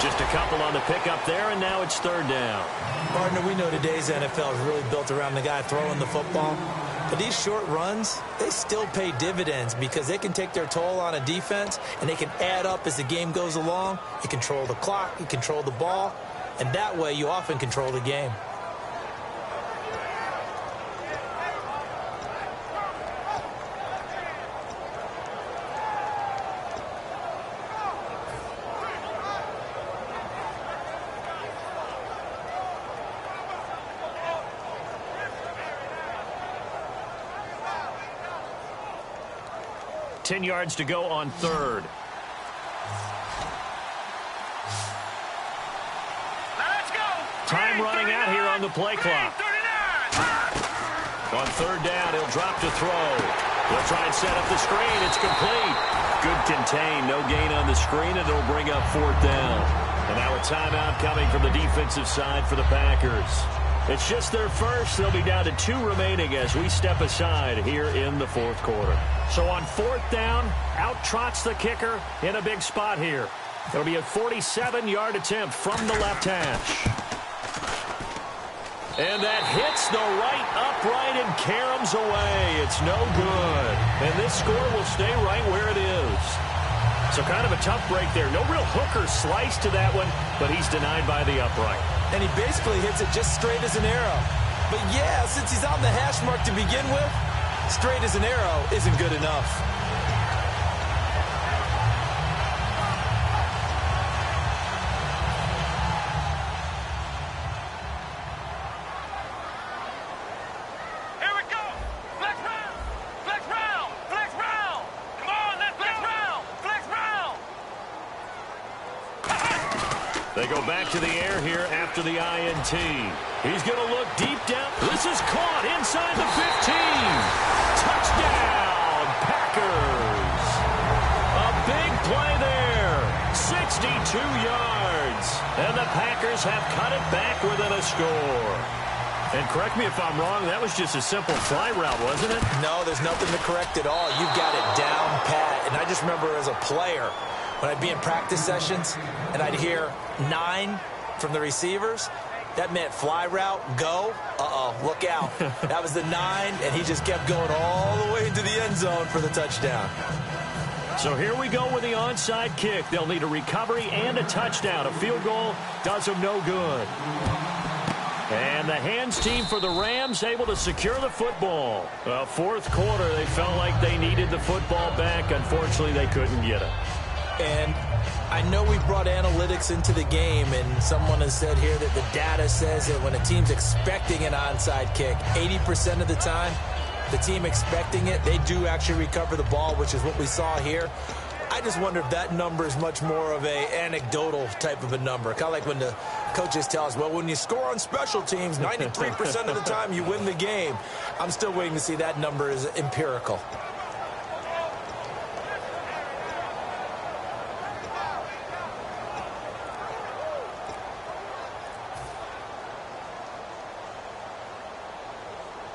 D: Just a couple on the pickup there, and now it's 3rd down.
E: Partner, we know today's NFL is really built around the guy throwing the football. But these short runs, they still pay dividends because they can take their toll on a defense, and they can add up as the game goes along. You control the clock, you control the ball, and that way you often control the game.
D: Ten yards to go on 3rd.
F: Let's go.
D: Time running out here on the play clock.
F: 39.
D: On 3rd down, he'll drop to throw. He'll try and set up the screen. It's complete. Good contain. No gain on the screen, and it'll bring up 4th down. And now a timeout coming from the defensive side for the Packers. It's just their first. They'll be down to 2 remaining as we step aside here in the 4th quarter. So on 4th down, out trots the kicker in a big spot here. It'll be a 47-yard attempt from the left hash. And that hits the right upright and caroms away. It's no good. And this score will stay right where it is. So kind of a tough break there. No real hooker slice to that one, but he's denied by the upright.
E: And he basically hits it just straight as an arrow. But yeah, since he's on the hash mark to begin with, straight as an arrow isn't good enough.
F: Here we go. Flex round. Flex round. Flex round. Come on, let's flex round. Flex round.
D: They go back to the air here after the INT. He's going to look deep down. This is caught inside the 15. Touchdown, Packers. A big play there. 62 yards. And the Packers have cut it back within a score. And correct me if I'm wrong, that was just a simple fly route, wasn't it?
E: No, there's nothing to correct at all. You've got it down pat. And I just remember as a player, when I'd be in practice sessions and I'd hear 9 from the receivers, that meant fly route, go. Uh-oh, look out. That was the 9, and he just kept going all the way into the end zone for the touchdown.
D: So here we go with the onside kick. They'll need a recovery and a touchdown. A field goal does them no good. And the hands team for the Rams able to secure the football. 4th quarter, they felt like they needed the football back. Unfortunately, they couldn't get it.
E: And I know we brought analytics into the game, and someone has said here that the data says that when a team's expecting an onside kick, 80% of the time, the team expecting it, they do actually recover the ball, which is what we saw here. I just wonder if that number is much more of a anecdotal type of a number. Kind of like when the coaches tell us, well, when you score on special teams, 93% of the time you win the game. I'm still waiting to see that number is empirical.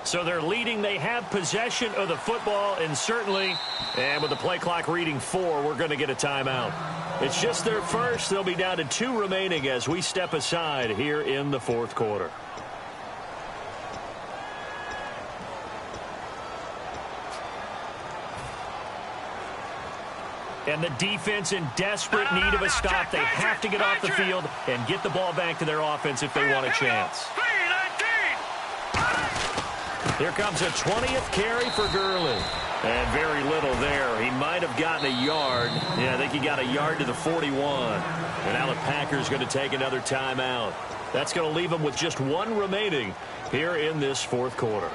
D: So they're leading. They have possession of the football, and certainly, and with the play clock reading 4, we're going to get a timeout. It's just their first. They'll be down to 2 remaining as we step aside here in the fourth quarter. And the defense in desperate need of a stop. They have to get off the field and get the ball back to their offense if they want a chance. Here comes a 20th carry for Gurley. And very little there. He might have gotten a yard. Yeah, I think he got a yard to the 41. And now the Packers going to take another timeout. That's going to leave them with just 1 remaining here in this fourth quarter.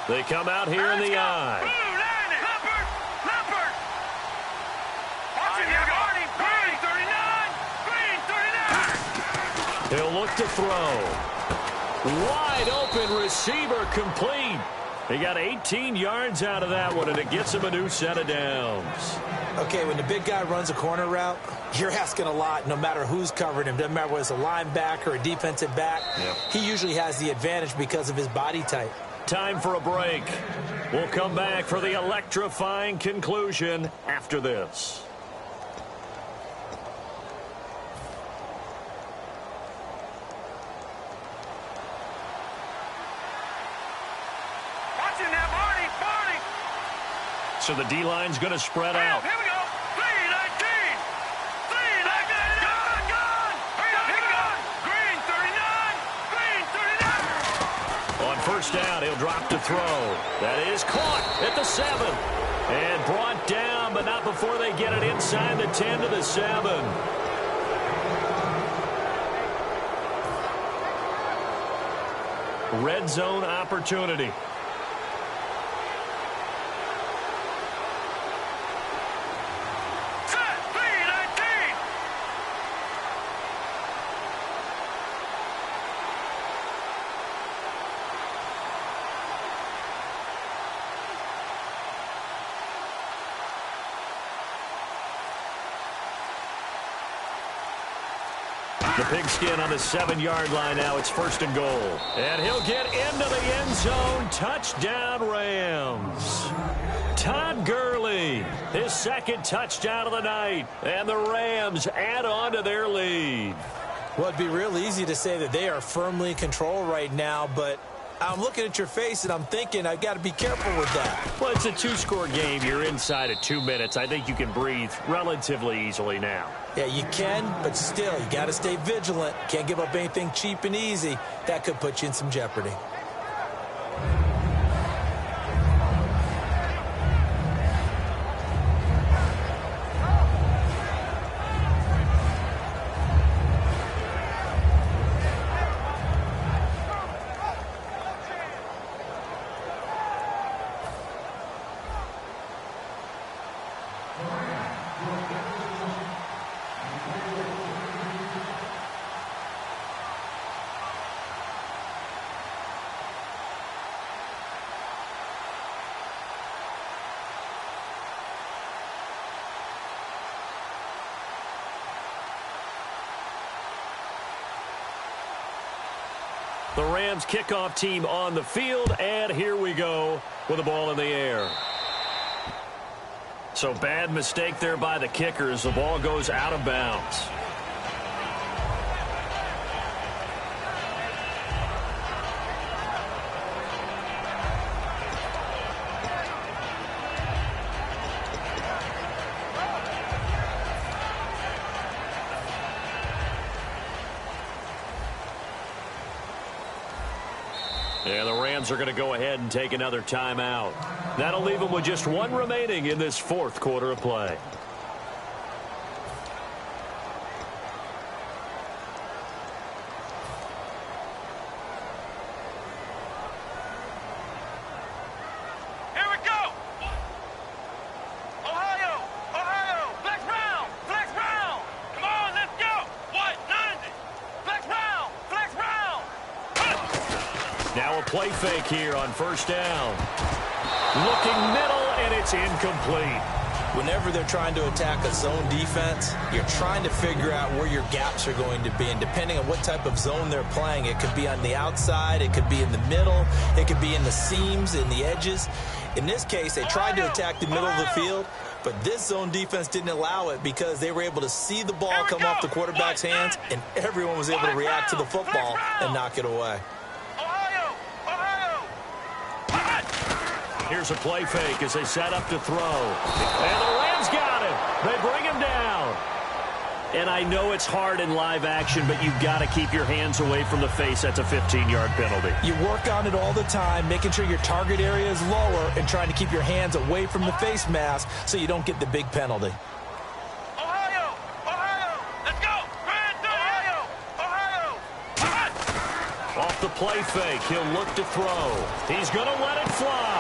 D: They come out here in the eye. He'll look to throw. Wide open receiver complete. He got 18 yards out of that one, and it gets him a new set of downs.
E: Okay, when the big guy runs a corner route, you're asking a lot no matter who's covering him. Doesn't matter whether it's a linebacker or a defensive back. Yep. He usually has the advantage because of his body type.
D: Time for a break. We'll come back for the electrifying conclusion after this.
F: Watching that, Barney.
D: So the D-line's going to spread out.
F: Here we go. 319. 319. Gone. Here we go. Green 39. Green 39.
D: On first down, he'll drop to throw. That is caught at the 7. And brought down, but not before they get it inside the 10 to the 7. Red zone opportunity. The pigskin on the 7-yard line now. It's first and goal. And he'll get into the end zone. Touchdown, Rams. Todd Gurley, his second touchdown of the night. And the Rams add on to their lead.
E: Well, it'd be real easy to say that they are firmly in control right now, but I'm looking at your face and I'm thinking I've got to be careful with that.
D: Well, it's a 2-score game. You're inside of 2 minutes. I think you can breathe relatively easily now.
E: Yeah, you can, but still, you got to stay vigilant. Can't give up anything cheap and easy. That could put you in some jeopardy.
D: The Rams kickoff team on the field, and here we go with the ball in the air. So bad mistake there by the kickers. The ball goes out of bounds. Yeah, the Rams are going to go ahead and take another timeout. That'll leave them with just 1 remaining in this fourth quarter of play. play fake here on first down. Looking middle, and it's incomplete.
E: Whenever they're trying to attack a zone defense, you're trying to figure out where your gaps are going to be. And depending on what type of zone they're playing, it could be on the outside, it could be in the middle, it could be in the seams, in the edges. In this case, they tried to attack the middle of the field, but this zone defense didn't allow it because they were able to see the ball come off the quarterback's hands, and everyone was able to react to the football and knock it away.
D: Here's a play fake as they set up to throw. And the Rams got it. They bring him down. And I know it's hard in live action, but you've got to keep your hands away from the face. That's a 15-yard penalty.
E: You work on it all the time, making sure your target area is lower and trying to keep your hands away from the face mask so you don't get the big penalty.
F: Ohio! Let's go! Ohio!
D: Off the play fake, he'll look to throw. He's going to let it fly.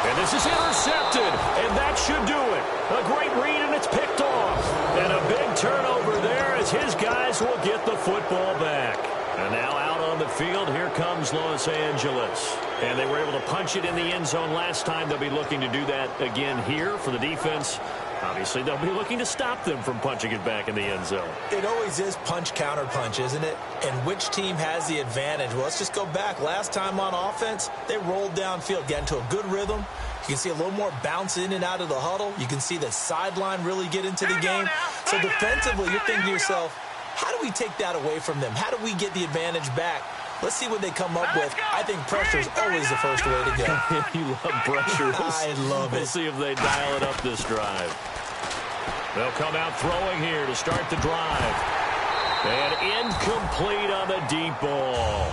D: And this is intercepted, and that should do it. A great read, and it's picked off. And a big turnover there as his guys will get the football back. And now out on the field, here comes Los Angeles. And they were able to punch it in the end zone last time. They'll be looking to do that again here for the defense. Obviously, they'll be looking to stop them from punching it back in the end zone.
E: It always is punch-counter-punch, isn't it? And which team has the advantage? Well, let's just go back. Last time on offense, they rolled downfield, got into a good rhythm. You can see a little more bounce in and out of the huddle. You can see the sideline really get into the game. So defensively, you're thinking to yourself, how do we take that away from them? How do we get the advantage back? Let's see what they come up with. I think pressure is always the first way to go.
D: You love pressure.
E: I love it.
D: We'll see if they dial it up this drive. They'll come out throwing here to start the drive. And incomplete on the deep ball.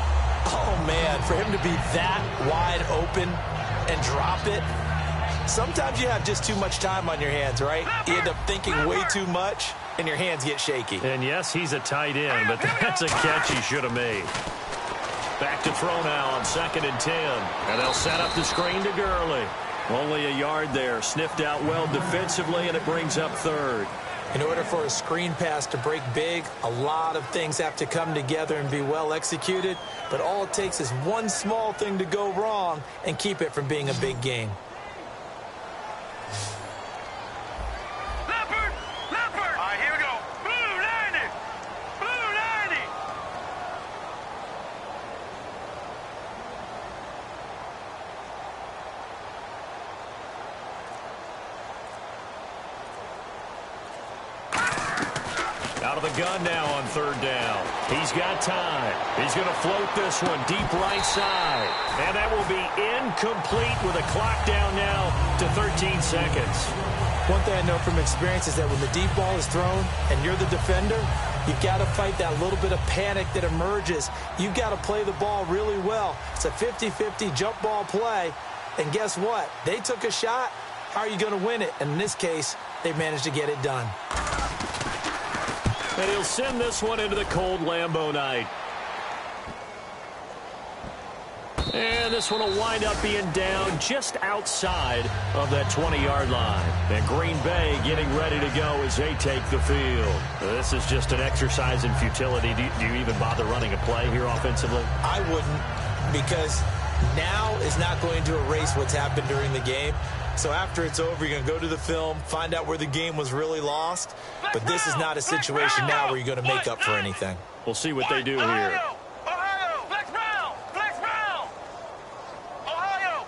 E: Oh, man, for him to be that wide open and drop it. Sometimes you have just too much time on your hands, right? You end up thinking way too much, and your hands get shaky.
D: And, yes, he's a tight end, but that's a catch he should have made. Back to throw now on 2nd and 10. And they'll set up the screen to Gurley. Only a yard there. Sniffed out well defensively, and it brings up 3rd.
E: In order for a screen pass to break big, a lot of things have to come together and be well executed. But all it takes is one small thing to go wrong and keep it from being a big game.
F: Leopard! All right, here we go. Blue 90! Blue 90!
D: Out of the gun now on 3rd down. He's got time. He's going to float this one deep right side. And that will be incomplete with a clock down now to 13 seconds.
E: One thing I know from experience is that when the deep ball is thrown and you're the defender, you've got to fight that little bit of panic that emerges. You've got to play the ball really well. It's a 50-50 jump ball play. And guess what? They took a shot. How are you going to win it? And in this case, they managed to get it done.
D: And he'll send this one into the cold Lambeau night. And this one will wind up being down just outside of that 20-yard line. And Green Bay getting ready to go as they take the field. This is just an exercise in futility. Do you even bother running a play here offensively?
E: I wouldn't, because now is not going to erase what's happened during the game. So after it's over, you're going to go to the film, find out where the game was really lost. But this is not a situation now where you're going to make up for anything.
D: We'll see what they do here.
F: Ohio! Flex round! Flex round! Ohio!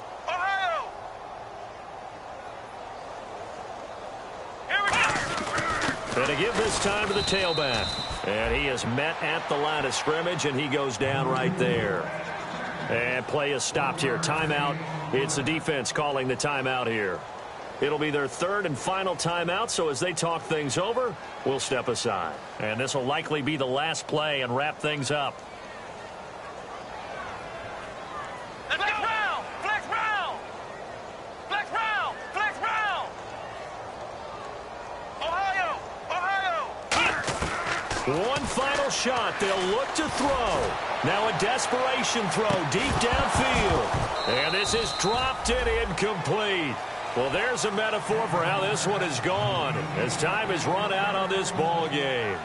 F: Here we go!
D: And to give this time to the tailback. And he is met at the line of scrimmage, and he goes down right there. And play is stopped here. Timeout. It's the defense calling the timeout here. It'll be their 3rd and final timeout, so as they talk things over, we'll step aside. And this will likely be the last play and wrap things up.
F: Let's go! Flex round! Flex round! Flex round! Ohio!
D: One final shot. They'll look to throw. Now a desperation throw deep downfield. And this is dropped and incomplete. Well, there's a metaphor for how this one is gone as time has run out on this ball game.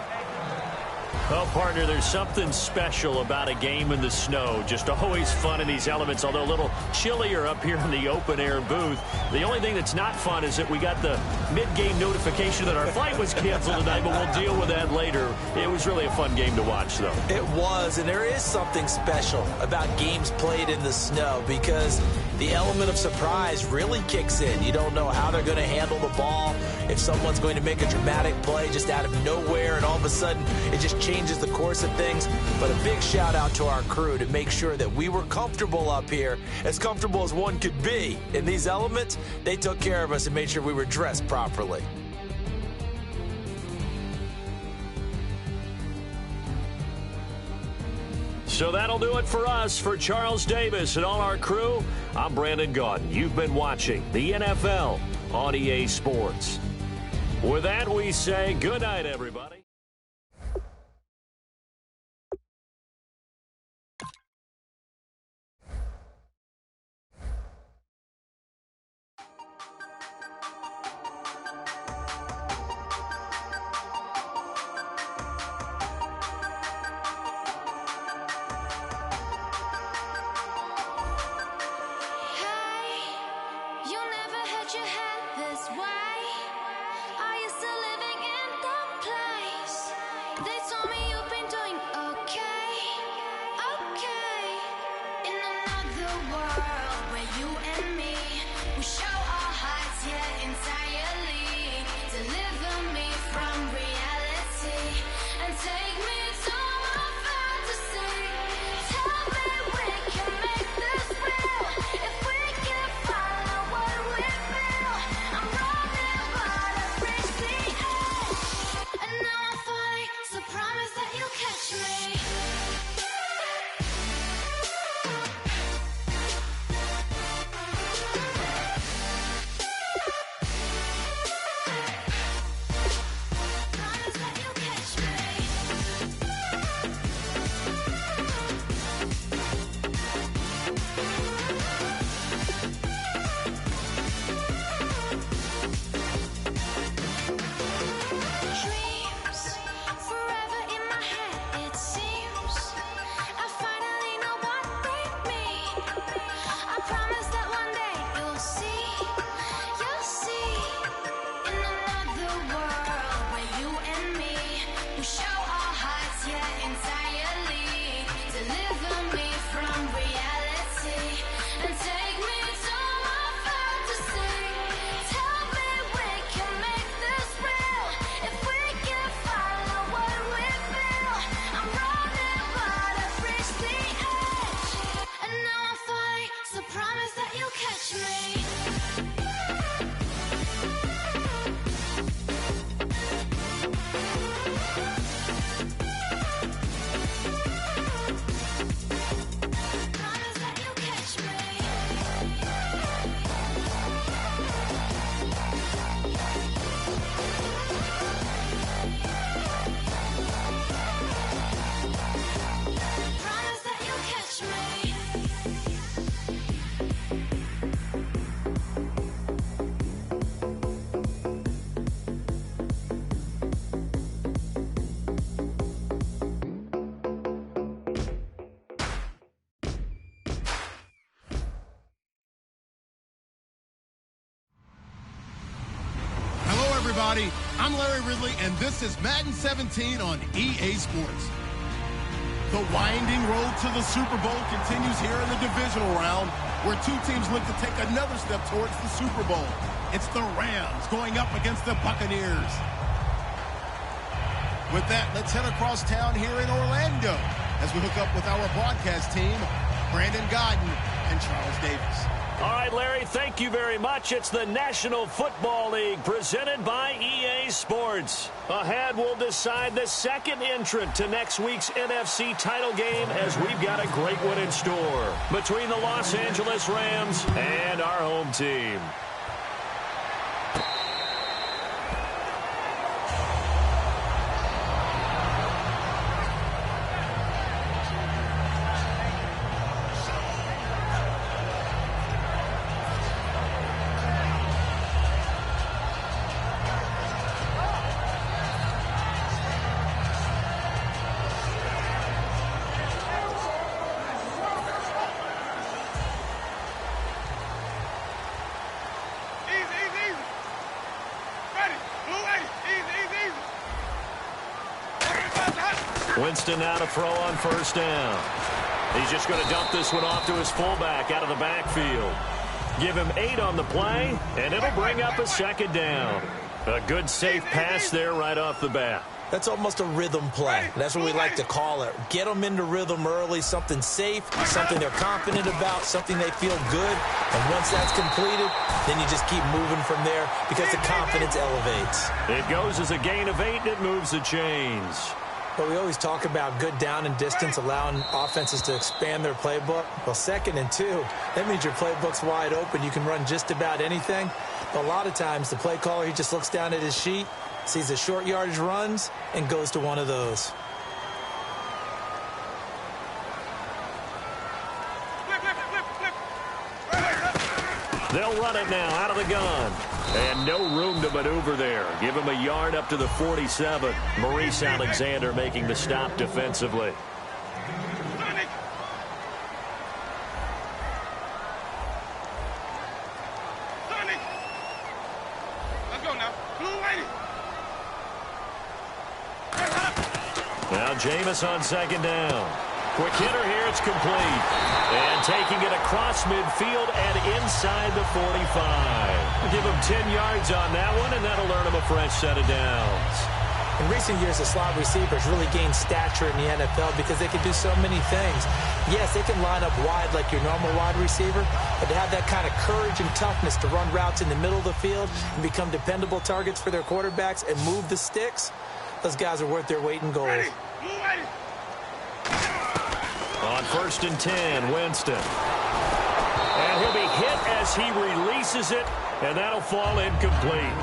D: Well, partner, there's something special about a game in the snow. Just always fun in these elements, although a little chillier up here in the open-air booth. The only thing that's not fun is that we got the mid-game notification that our flight was canceled tonight, but we'll deal with that later. It was really a fun game to watch, though.
E: It was, and there is something special about games played in the snow because the element of surprise really kicks in. You don't know how they're going to handle the ball, if someone's going to make a dramatic play just out of nowhere, and all of a sudden it just changes the course of things. But a big shout out to our crew to make sure that we were comfortable up here, as comfortable as one could be. In these elements, they took care of us and made sure we were dressed properly.
D: So that'll do it for us. For Charles Davis and all our crew, I'm Brandon Gaudin. You've been watching the NFL on EA Sports. With that, we say good night, everybody.
C: Everybody, I'm Larry Ridley, and this is Madden 17 on EA Sports. The winding road to the Super Bowl continues here in the divisional round, where two teams look to take another step towards the Super Bowl. It's the Rams going up against the Buccaneers. With that, let's head across town here in Orlando as we hook up with our broadcast team, Brandon Gaudin and Charles Davis.
D: All right, Larry, thank you very much. It's the National Football League presented by EA Sports. Ahead, we'll decide the second entrant to next week's NFC title game as we've got a great one in store between the Los Angeles Rams and our home team. Winston now to throw on first down. He's just going to dump this one off to his fullback out of the backfield. Give him 8 on the play, and it'll bring up a second down. A good safe pass there right off the bat.
E: That's almost a rhythm play. That's what we like to call it. Get them into rhythm early, something safe, something they're confident about, something they feel good. And once that's completed, then you just keep moving from there because the confidence elevates.
D: It goes as a gain of 8, and it moves the chains.
E: But we always talk about good down and distance, allowing offenses to expand their playbook. Well, 2nd and 2, that means your playbook's wide open. You can run just about anything. But a lot of times, the play caller, he just looks down at his sheet, sees the short yardage runs, and goes to one of those.
D: They'll run it now out of the gun. And no room to maneuver there. Give him a yard up to the 47. Maurice Alexander making the stop defensively. Now Jameis on 2nd down. Quick hitter here, it's complete. And taking it across midfield and inside the 45. Give him 10 yards on that one, and that'll earn him a fresh set of downs.
E: In recent years, the slot receivers really gained stature in the NFL because they can do so many things. Yes, they can line up wide like your normal wide receiver, but to have that kind of courage and toughness to run routes in the middle of the field and become dependable targets for their quarterbacks and move the sticks, those guys are worth their weight in gold.
D: On 1st and 10, Winston. And he'll be hit as he releases it, and that'll fall incomplete.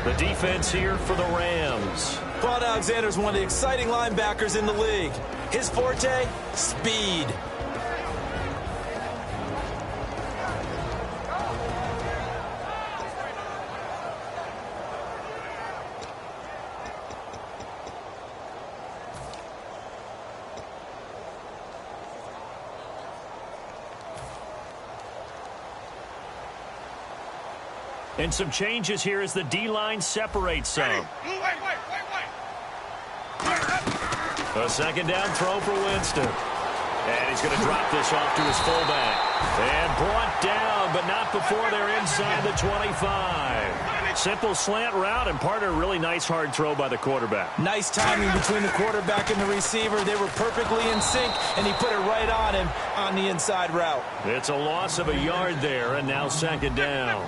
D: The defense here for the Rams.
E: Claude Alexander is one of the exciting linebackers in the league. His forte, speed.
D: And some changes here as the D-line separates some. A 2nd down throw for Winston. And he's going to drop this off to his fullback. And brought down, but not before they're inside the 25. Simple slant route, and part of a really nice hard throw by the quarterback.
E: Nice timing between the quarterback and the receiver. They were perfectly in sync, and he put it right on him on the inside route.
D: It's a loss of a yard there, and now 2nd down.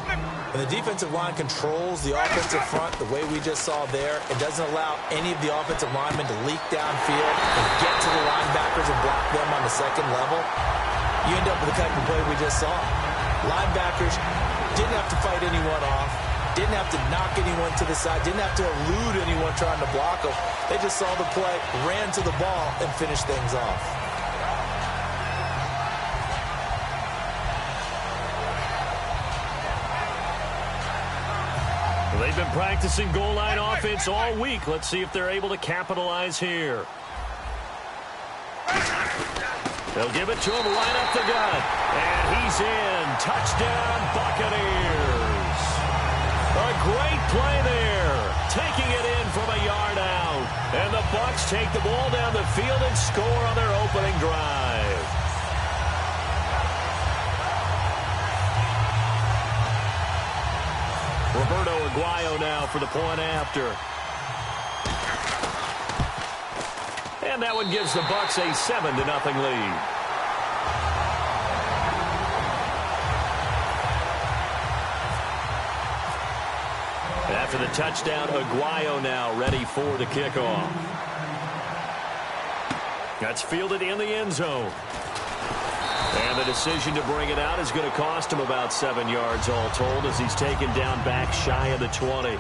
E: And the defensive line controls the offensive front the way we just saw there. It doesn't allow any of the offensive linemen to leak downfield and get to the linebackers and block them on the 2nd level. You end up with the type of play we just saw. Linebackers didn't have to fight anyone off, didn't have to knock anyone to the side, didn't have to elude anyone trying to block them. They just saw the play, ran to the ball, and finished things off.
D: They've been practicing goal line offense all week. Let's see if they're able to capitalize here. They'll give it to him right up the gut. And he's in. Touchdown, Buccaneers. A great play there. Taking it in from a yard out. And the Bucs take the ball down the field and score on their opening drive. Roberto Aguayo now for the point after. And that one gives the Bucs a 7-0 lead. After the touchdown, Aguayo now ready for the kickoff. That's fielded in the end zone. And the decision to bring it out is going to cost him about 7 yards all told as he's taken down back shy of the 20.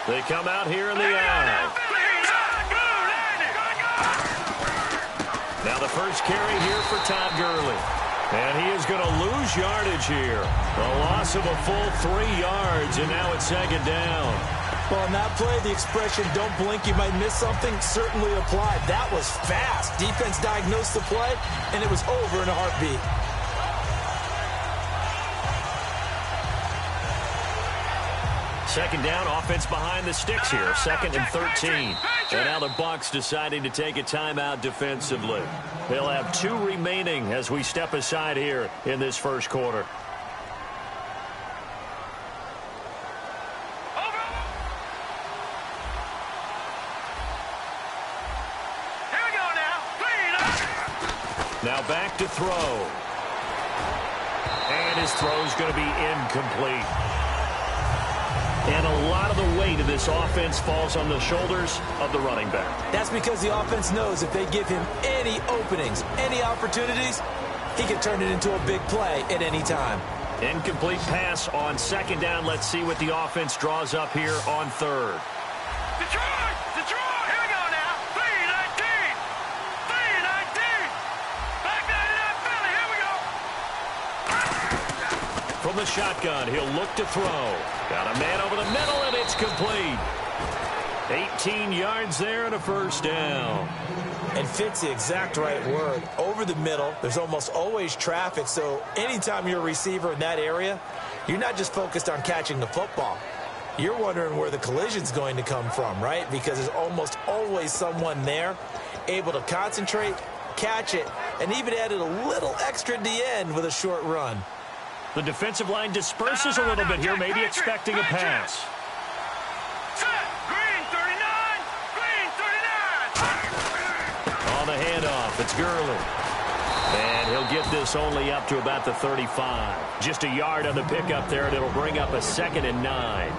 D: They come out here in the eye. Now the first carry here for Todd Gurley. And he is going to lose yardage here. A loss of a full 3 yards, and now it's second down.
E: Well, on that play, the expression, don't blink, you might miss something, certainly applied. That was fast. Defense diagnosed the play, and it was over in a heartbeat.
D: Second down, offense behind the sticks here. Second and 13. And now the Bucs deciding to take a timeout defensively. They'll have 2 remaining as we step aside here in this first quarter. Now back to throw. And his throw is going to be incomplete. And a lot of the weight of this offense falls on the shoulders of the running back.
E: That's because the offense knows if they give him any openings, any opportunities, he can turn it into a big play at any time.
D: Incomplete pass on second down. Let's see what the offense draws up here on third.
F: Detroit! Detroit! Here we go now. 3-19. 3-19. Back 99 Philly. Here we go.
D: From the shotgun, he'll look to throw. Got a man over the middle, and it's complete. 18 yards there and a first down.
E: And fits the exact right word. Over the middle, there's almost always traffic, so anytime you're a receiver in that area, you're not just focused on catching the football. You're wondering where the collision's going to come from, right? Because there's almost always someone there able to concentrate, catch it, and even added a little extra at the end with a short run.
D: The defensive line disperses a little bit here, maybe expecting a pass.
F: Set. Green 39. Green 39.
D: On the handoff, it's Gurley. And he'll get this only up to about the 35. Just a yard on the pickup there, and it'll bring up a 2nd and 9.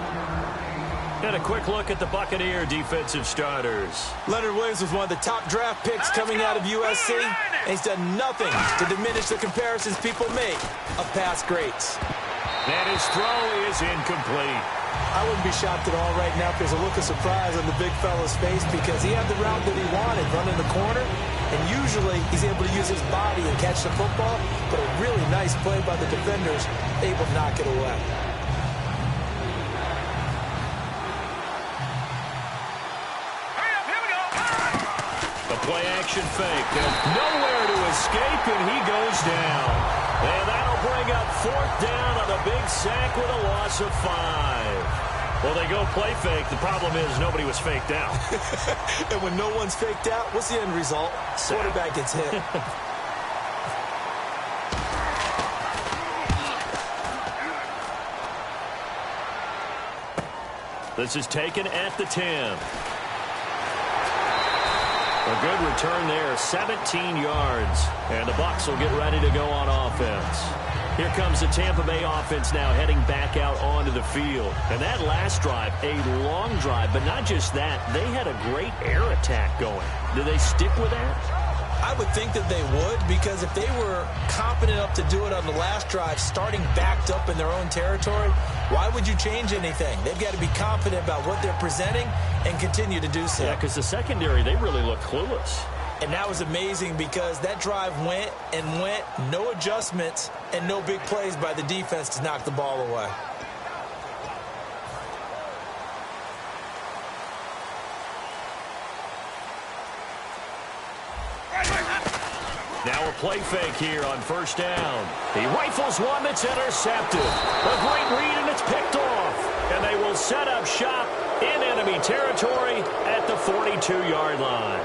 D: And a quick look at the Buccaneer defensive starters.
E: Leonard Williams was one of the top draft picks coming out of USC, and he's done nothing to diminish the comparisons people make of past greats.
D: And his throw is incomplete.
E: I wouldn't be shocked at all right now if there's a look of surprise on the big fella's face because he had the route that he wanted, running the corner, and usually he's able to use his body and catch the football, but a really nice play by the defenders, able to knock it away.
D: Play-action fake. And nowhere to escape, and he goes down. And that'll bring up 4th down on a big sack with a loss of 5. Well, they go play fake. The problem is nobody was faked out.
E: And when no one's faked out, what's the end result? Quarterback gets hit.
D: This is taken at the 10. A good return there, 17 yards. And the Bucs will get ready to go on offense. Here comes the Tampa Bay offense now heading back out onto the field. And that last drive, a long drive, but not just that. They had a great air attack going. Do they stick with that?
E: I would think that they would, because if they were confident enough to do it on the last drive, starting backed up in their own territory, why would you change anything? They've got to be confident about what they're presenting and continue to do so.
D: Yeah, because the secondary, they really look clueless.
E: And that was amazing because that drive went and went, no adjustments, and no big plays by the defense to knock the ball away.
D: Now a play fake here on first down. He rifles one that's intercepted. A great read, and it's picked off. And they will set up shop in enemy territory at the 42-yard line.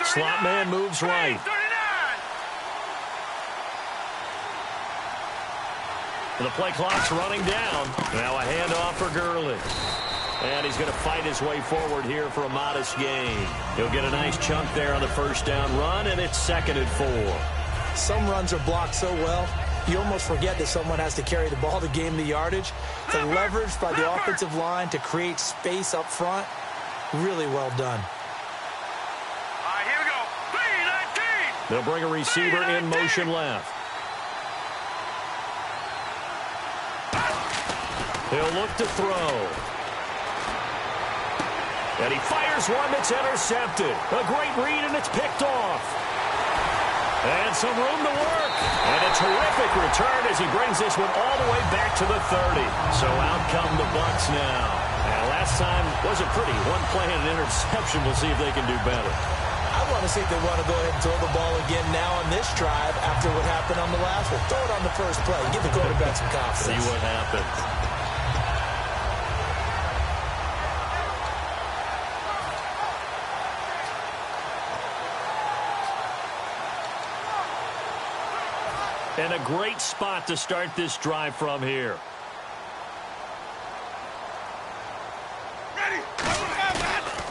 D: Slot man moves right. And the play clock's running down. Now a handoff for Gurley. And he's going to fight his way forward here for a modest gain. He'll get a nice chunk there on the first down run, and it's 2nd and 4.
E: Some runs are blocked so well, you almost forget that someone has to carry the ball to gain the yardage. The leverage by the offensive line to create space up front, really well done.
F: All right, here we go. 3-19.
D: They'll bring a receiver in motion left. He'll look to throw. And he fires one that's intercepted. A great read, and it's picked off. And some room to work. And a terrific return as he brings this one all the way back to the 30. So out come the Bucs now. And last time wasn't pretty. One play and an interception. We'll see if they can do better.
E: I want to see if they want to go ahead and throw the ball again now on this drive after what happened on the last one. Throw it on the first play. Give the quarterback some confidence.
D: See what happens. And a great spot to start this drive from here.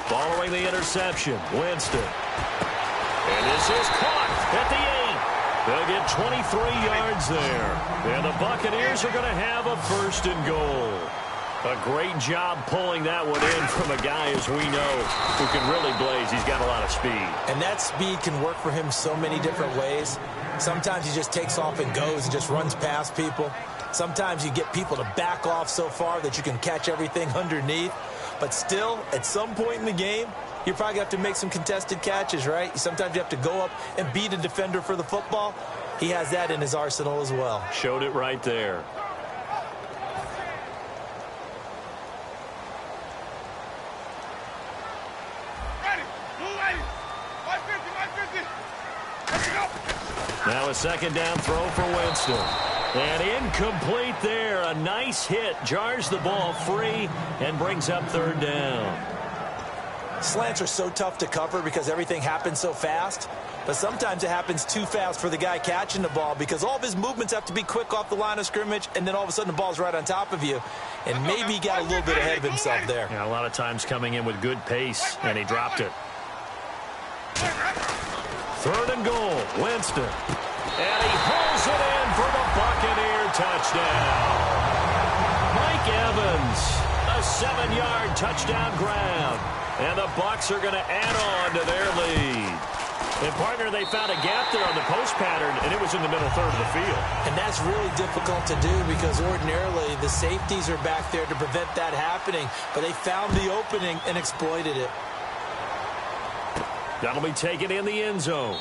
D: Following the interception, Winston. And this is caught at the 8. They'll get 23 yards there. And the Buccaneers are going to have a 1st and goal. A great job pulling that one in from a guy, as we know, who can really blaze. He's got a lot of speed. And that speed can work for him so many different ways. Sometimes he just takes off and goes and just runs past people. Sometimes you get people to back off so far that you can catch everything underneath. But still, at some point in the game, you probably have to make some contested catches, right? Sometimes you have to go up and beat a defender for the football. He has that in his arsenal as well. Showed it right there. Now a 2nd down throw for Winston. And incomplete there. A nice hit. Jars the ball free and brings up 3rd down. Slants are so tough to cover because everything happens so fast. But sometimes it happens too fast for the guy catching the ball because all of his movements have to be quick off the line of scrimmage, and then all of a sudden the ball's right on top of you. And maybe he got a little bit ahead of himself there. Yeah, a lot of times coming in with good pace, and he dropped it. 3rd and goal, Winston. And he pulls it in for the Buccaneer touchdown. Mike Evans, a 7-yard touchdown grab. And the Bucs are going to add on to their lead. And, partner, they found a gap there on the post pattern, and it was in the middle 3rd of the field. And that's really difficult to do because ordinarily the safeties are back there to prevent that happening. But they found the opening and exploited it. That'll be taken in the end zone.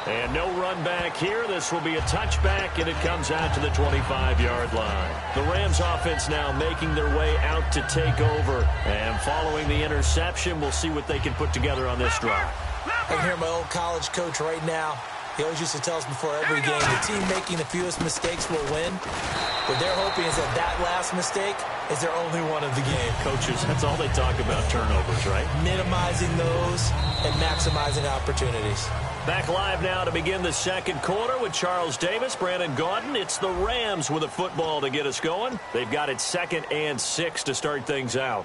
D: And no run back here. This will be a touchback, and it comes out to the 25-yard line. The Rams offense now making their way out to take over. And following the interception, we'll see what they can put together on this drive. I can hear my old college coach right now. He always used to tell us before every game, the team making the fewest mistakes will win. What they're hoping is that last mistake is their only one of the game. Coaches, that's all they talk about, turnovers, right? Minimizing those and maximizing opportunities. Back live now to begin the 2nd quarter with Charles Davis, Brandon Gaudin. It's the Rams with a football to get us going. They've got it 2nd and 6 to start things out.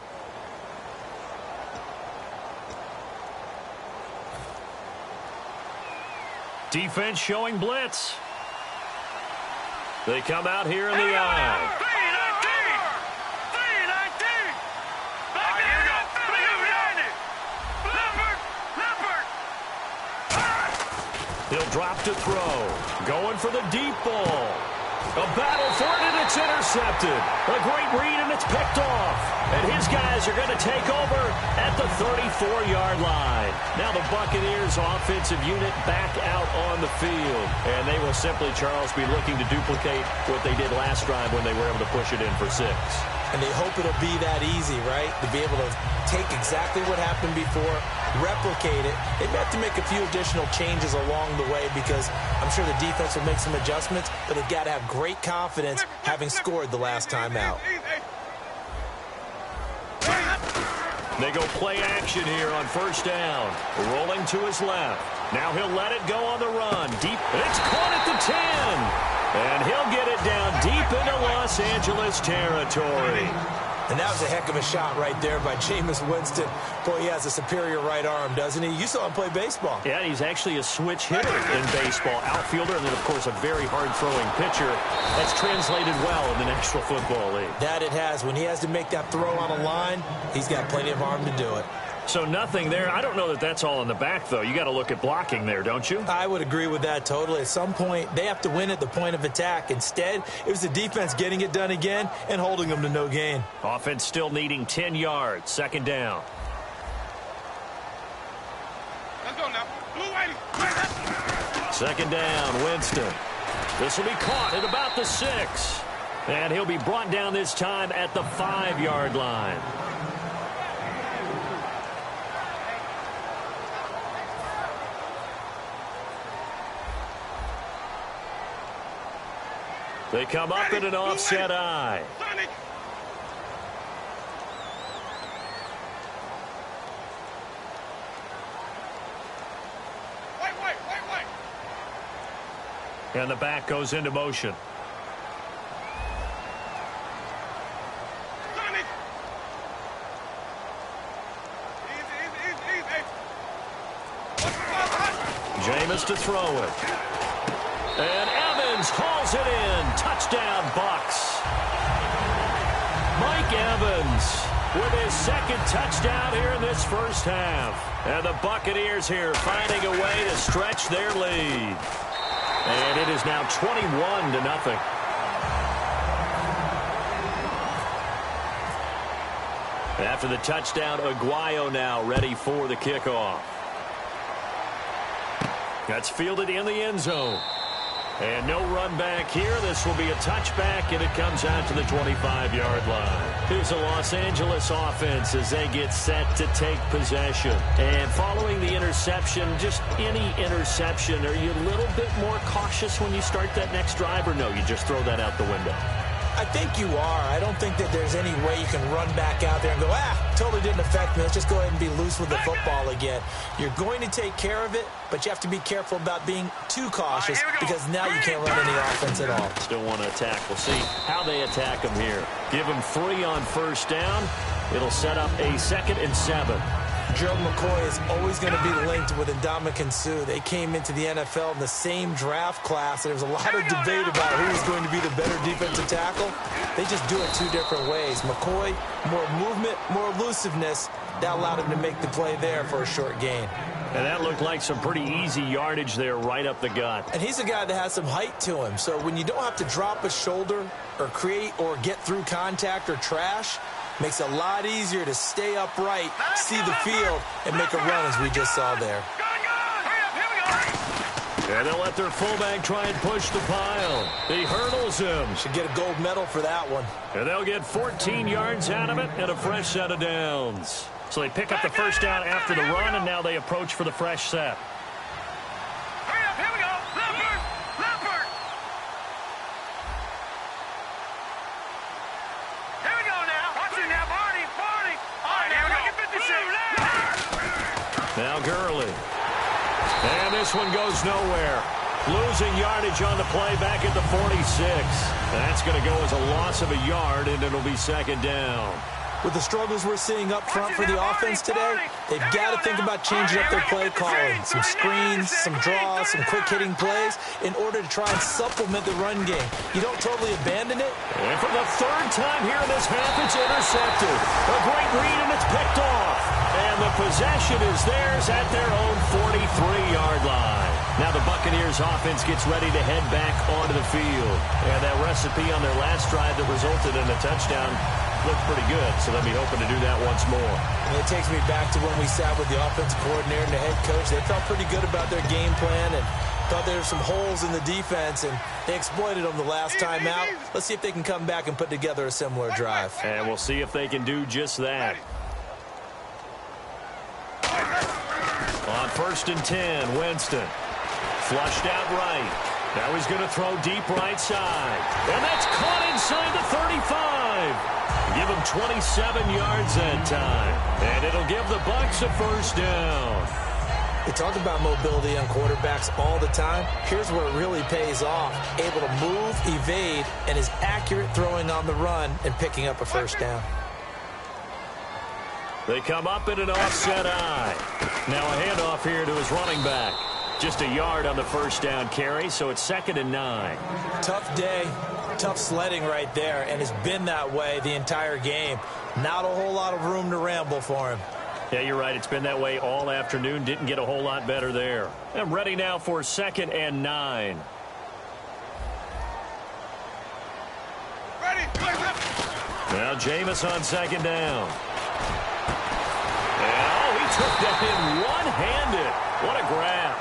D: Defense showing blitz. They come out here in the eye.
F: 3-19. 3-19. Back here we go. 3-19. Leopard.
D: He'll drop to throw. Going for the deep ball. A battle for it, and it's intercepted. A great read, and it's picked off. And his guys are going to take over at the 34-yard line. Now the Buccaneers offensive unit back out on the field. And they will simply, Charles, be looking to duplicate what they did last drive when they were able to push it in for 6. And they hope it'll be that easy, right? To be able to take exactly what happened before, replicate it. They may have to make a few additional changes along the way because I'm sure the defense will make some adjustments, but they've got to have great confidence having scored the last time out. They go play action here on 1st down. Rolling to his left. Now he'll let it go on the run. Deep. It's caught at the 10. And he'll get it down deep into Los Angeles territory.
E: And that was a heck of a shot right there by Jameis Winston. Boy, he has a superior right arm, doesn't he? You saw him play baseball.
D: Yeah, he's actually a switch hitter in baseball. Outfielder, and then, of course, a very hard-throwing pitcher. That's translated well in the National Football League.
E: That it has. When he has to make that throw on a line, he's got plenty of arm to do it.
D: So nothing there. I don't know that that's all in the back, though. You got to look at blocking there, don't you?
E: I would agree with that totally. At some point, they have to win at the point of attack. Instead, it was the defense getting it done again and holding them to no gain.
D: Offense still needing 10 yards. Second down.
F: Let's go now. Blue Whitey.
D: Second down, Winston. This will be caught at about the 6. And he'll be brought down this time at the 5-yard line. They come up in an offset eye. And the back goes into motion. Jameis to throw it. And Evans hauls it in. Touchdown, Bucs. Mike Evans with his second touchdown here in this first half. And the Buccaneers here finding a way to stretch their lead. And it is now 21-0. After the touchdown, Aguayo now ready for the kickoff. That's fielded in the end zone. And no run back here. This will be a touchback, and it comes out to the 25-yard line. Here's the Los Angeles offense as they get set to take possession. And following the interception, just any interception, are you a little bit more cautious when you start that next drive, or no, you just throw that out the window?
E: I think you are. I don't think that there's any way you can run back out there and go, totally didn't affect me. Let's just go ahead and be loose with the football again. You're going to take care of it, but you have to be careful about being too cautious because now you can't run any offense at all.
D: Still want to attack. We'll see how they attack them here. Give them 3 on first down. It'll set up a 2nd and 7.
E: Joe McCoy is always going to be linked with Ndamukong Suh. They came into the NFL in the same draft class, and there was a lot of debate about who was going to be the better defensive tackle. They just do it 2 different ways. McCoy, more movement, more elusiveness. That allowed him to make the play there for a short gain.
D: And that looked like some pretty easy yardage there right up the gut.
E: And he's a guy that has some height to him. So when you don't have to drop a shoulder or create or get through contact or trash, makes it a lot easier to stay upright, see the field, and make a run as we just saw there.
D: And they'll let their fullback try and push the pile. He hurdles him.
E: Should get a gold medal for that one.
D: And they'll get 14 yards out of it and a fresh set of downs. So they pick up the first down after the run, and now they approach for the fresh set.
F: Here we go. Leopard. Here we go now. Watch it now, Barney. All right, here we go.
D: Now Gurley. And this one goes nowhere. Losing yardage on the play back at the 46. That's going to go as a loss of a yard, and it'll be 2nd down.
E: With the struggles we're seeing up front for the offense today, they've got to think about changing up their play calling. Some screens, some draws, some quick-hitting plays in order to try and supplement the run game. You don't totally abandon it.
D: And for the 3rd time here in this half, it's intercepted. A great read, and it's picked off. And the possession is theirs at their own 43-yard line. Now the Buccaneers offense gets ready to head back onto the field. And that recipe on their last drive that resulted in a touchdown looked pretty good, so they'll be hoping to do that once more.
E: And it takes me back to when we sat with the offensive coordinator and the head coach. They felt pretty good about their game plan and thought there were some holes in the defense, and they exploited them the last time out. Let's see if they can come back and put together a similar drive.
D: And we'll see if they can do just that. On 1st and 10, Winston. Flushed out right. Now he's going to throw deep right side. And that's caught inside the 35. Give him 27 yards that time. And it'll give the Bucs a first down.
E: They talk about mobility on quarterbacks all the time. Here's where it really pays off. Able to move, evade, and is accurate throwing on the run and picking up a first down.
D: They come up in an offset eye. Now a handoff here to his running back. Just a yard on the first down carry, so it's 2nd and 9.
E: Tough day, tough sledding right there, and it's been that way the entire game. Not a whole lot of room to ramble for him.
D: Yeah, you're right. It's been that way all afternoon. Didn't get a whole lot better there. I'm ready now for 2nd and 9.
F: Ready,
D: now Jameis on 2nd down. And, he took that in one-handed. What a grab.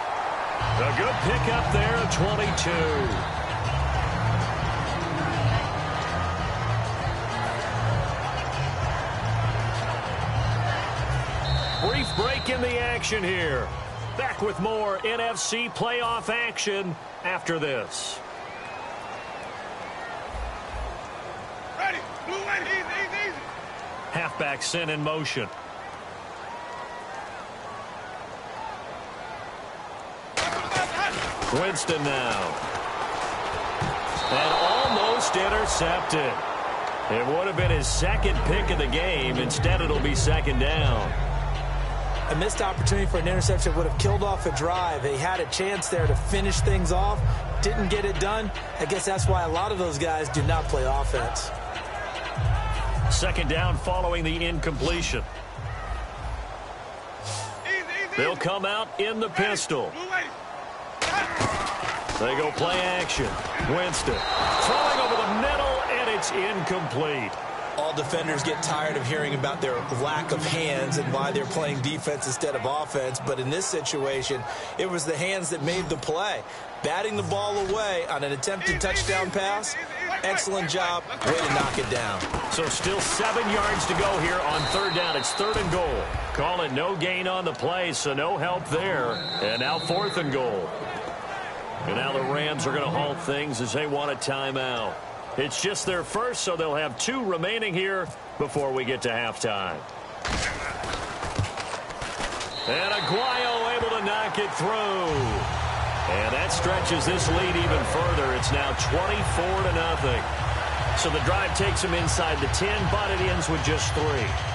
D: A good pickup there at 22. Brief break in the action here. Back with more NFC playoff action after this.
F: ready, blue, ready, easy.
D: Halfback sent in motion. Winston now. And almost intercepted. It would have been his 2nd pick of the game. Instead, it'll be 2nd down.
E: A missed opportunity for an interception would have killed off a drive. They had a chance there to finish things off. Didn't get it done. I guess that's why a lot of those guys do not play offense.
D: 2nd down following the incompletion. They'll come out in the pistol. They go play action. Winston throwing over the middle, and it's incomplete.
E: All defenders get tired of hearing about their lack of hands and why they're playing defense instead of offense. But in this situation, it was the hands that made the play. Batting the ball away on an attempted touchdown pass. Excellent job. Way to knock it down.
D: So still 7 yards to go here on 3rd down. It's 3rd and goal. Call it no gain on the play, so no help there. And now 4th and goal. And now the Rams are going to halt things as they want a timeout. It's just their first, so they'll have 2 remaining here before we get to halftime. And Aguayo able to knock it through. And that stretches this lead even further. It's now 24-0. So the drive takes them inside the 10, but it ends with just 3.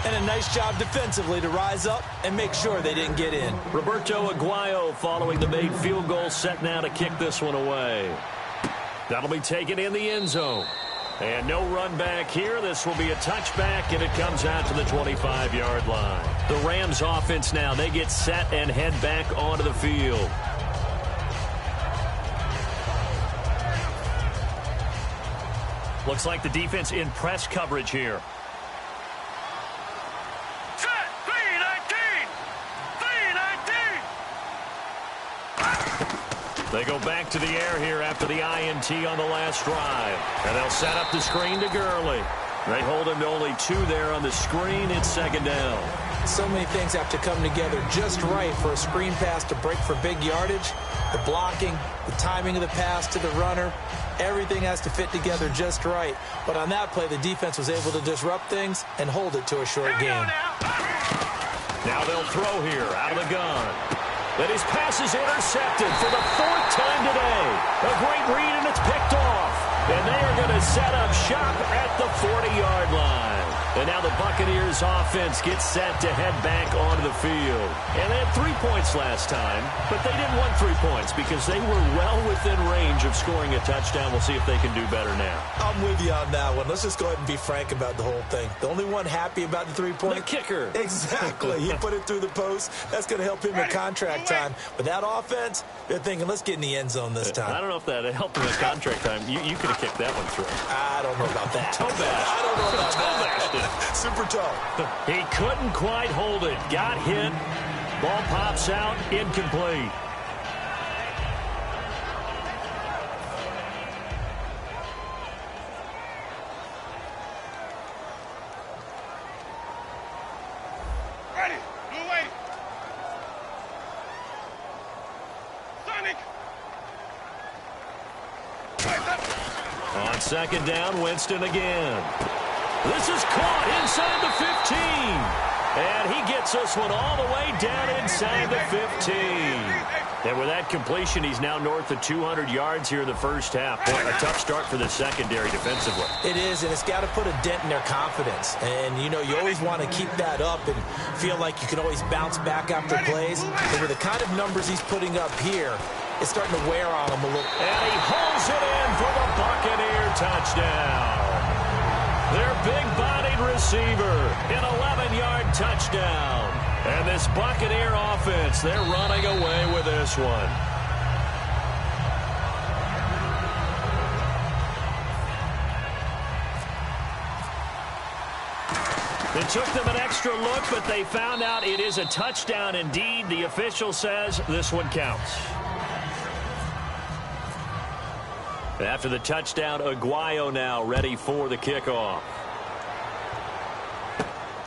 E: And a nice job defensively to rise up and make sure they didn't get in.
D: Roberto Aguayo following the made field goal, set now to kick this one away. That'll be taken in the end zone. And no run back here. This will be a touchback, and it comes out to the 25-yard line. The Rams offense now, they get set and head back onto the field. Looks like the defense in press coverage here.
F: Set, 3-19.
D: They go back to the air here after the INT on the last drive. And they'll set up the screen to Gurley. They hold him to only 2 there on the screen. It's 2nd down.
E: So many things have to come together just right for a screen pass to break for big yardage. The blocking, the timing of the pass to the runner, everything has to fit together just right. But on that play, the defense was able to disrupt things and hold it to a short game.
D: Now they'll throw here out of the gun. That his pass is intercepted for the 4th time today. A great read, and it's picked off. And they are going to set up shop at the 40-yard line. And now the Buccaneers offense gets set to head back onto the field. And they had 3 points last time, but they didn't want 3 points because they were well within range of scoring a touchdown. We'll see if they can do better now.
E: I'm with you on that one. Let's just go ahead and be frank about the whole thing. The only one happy about the 3-point?
D: The kicker.
E: Exactly. He put it through the post. That's going to help him in contract time. But that offense, they're thinking, let's get in the end zone this time.
D: I don't know if that helped him in contract time. You could have kicked that one through.
E: I don't know about that.
D: Toe bash.
E: I don't know about
D: Toe bashed it.
E: Super toe.
D: He couldn't quite hold it. Got hit. Ball pops out. Incomplete.
F: Ready, blue, wait. Sonic.
D: On 2nd down, Winston again. This is caught inside the 15. And he gets this one all the way down inside the 15. And with that completion, he's now north of 200 yards here in the first half. Boy, a tough start for the secondary defensively.
E: It is, and it's got to put a dent in their confidence. And, you know, you always want to keep that up and feel like you can always bounce back after plays. But with the kind of numbers he's putting up here, it's starting to wear on him a little.
D: And he holds it in for the Buccaneer touchdown. Their big-bodied receiver, an 11-yard touchdown. And this Buccaneer offense, they're running away with this one. It took them an extra look, but they found out it is a touchdown indeed. The official says this one counts. After the touchdown, Aguayo now ready for the kickoff.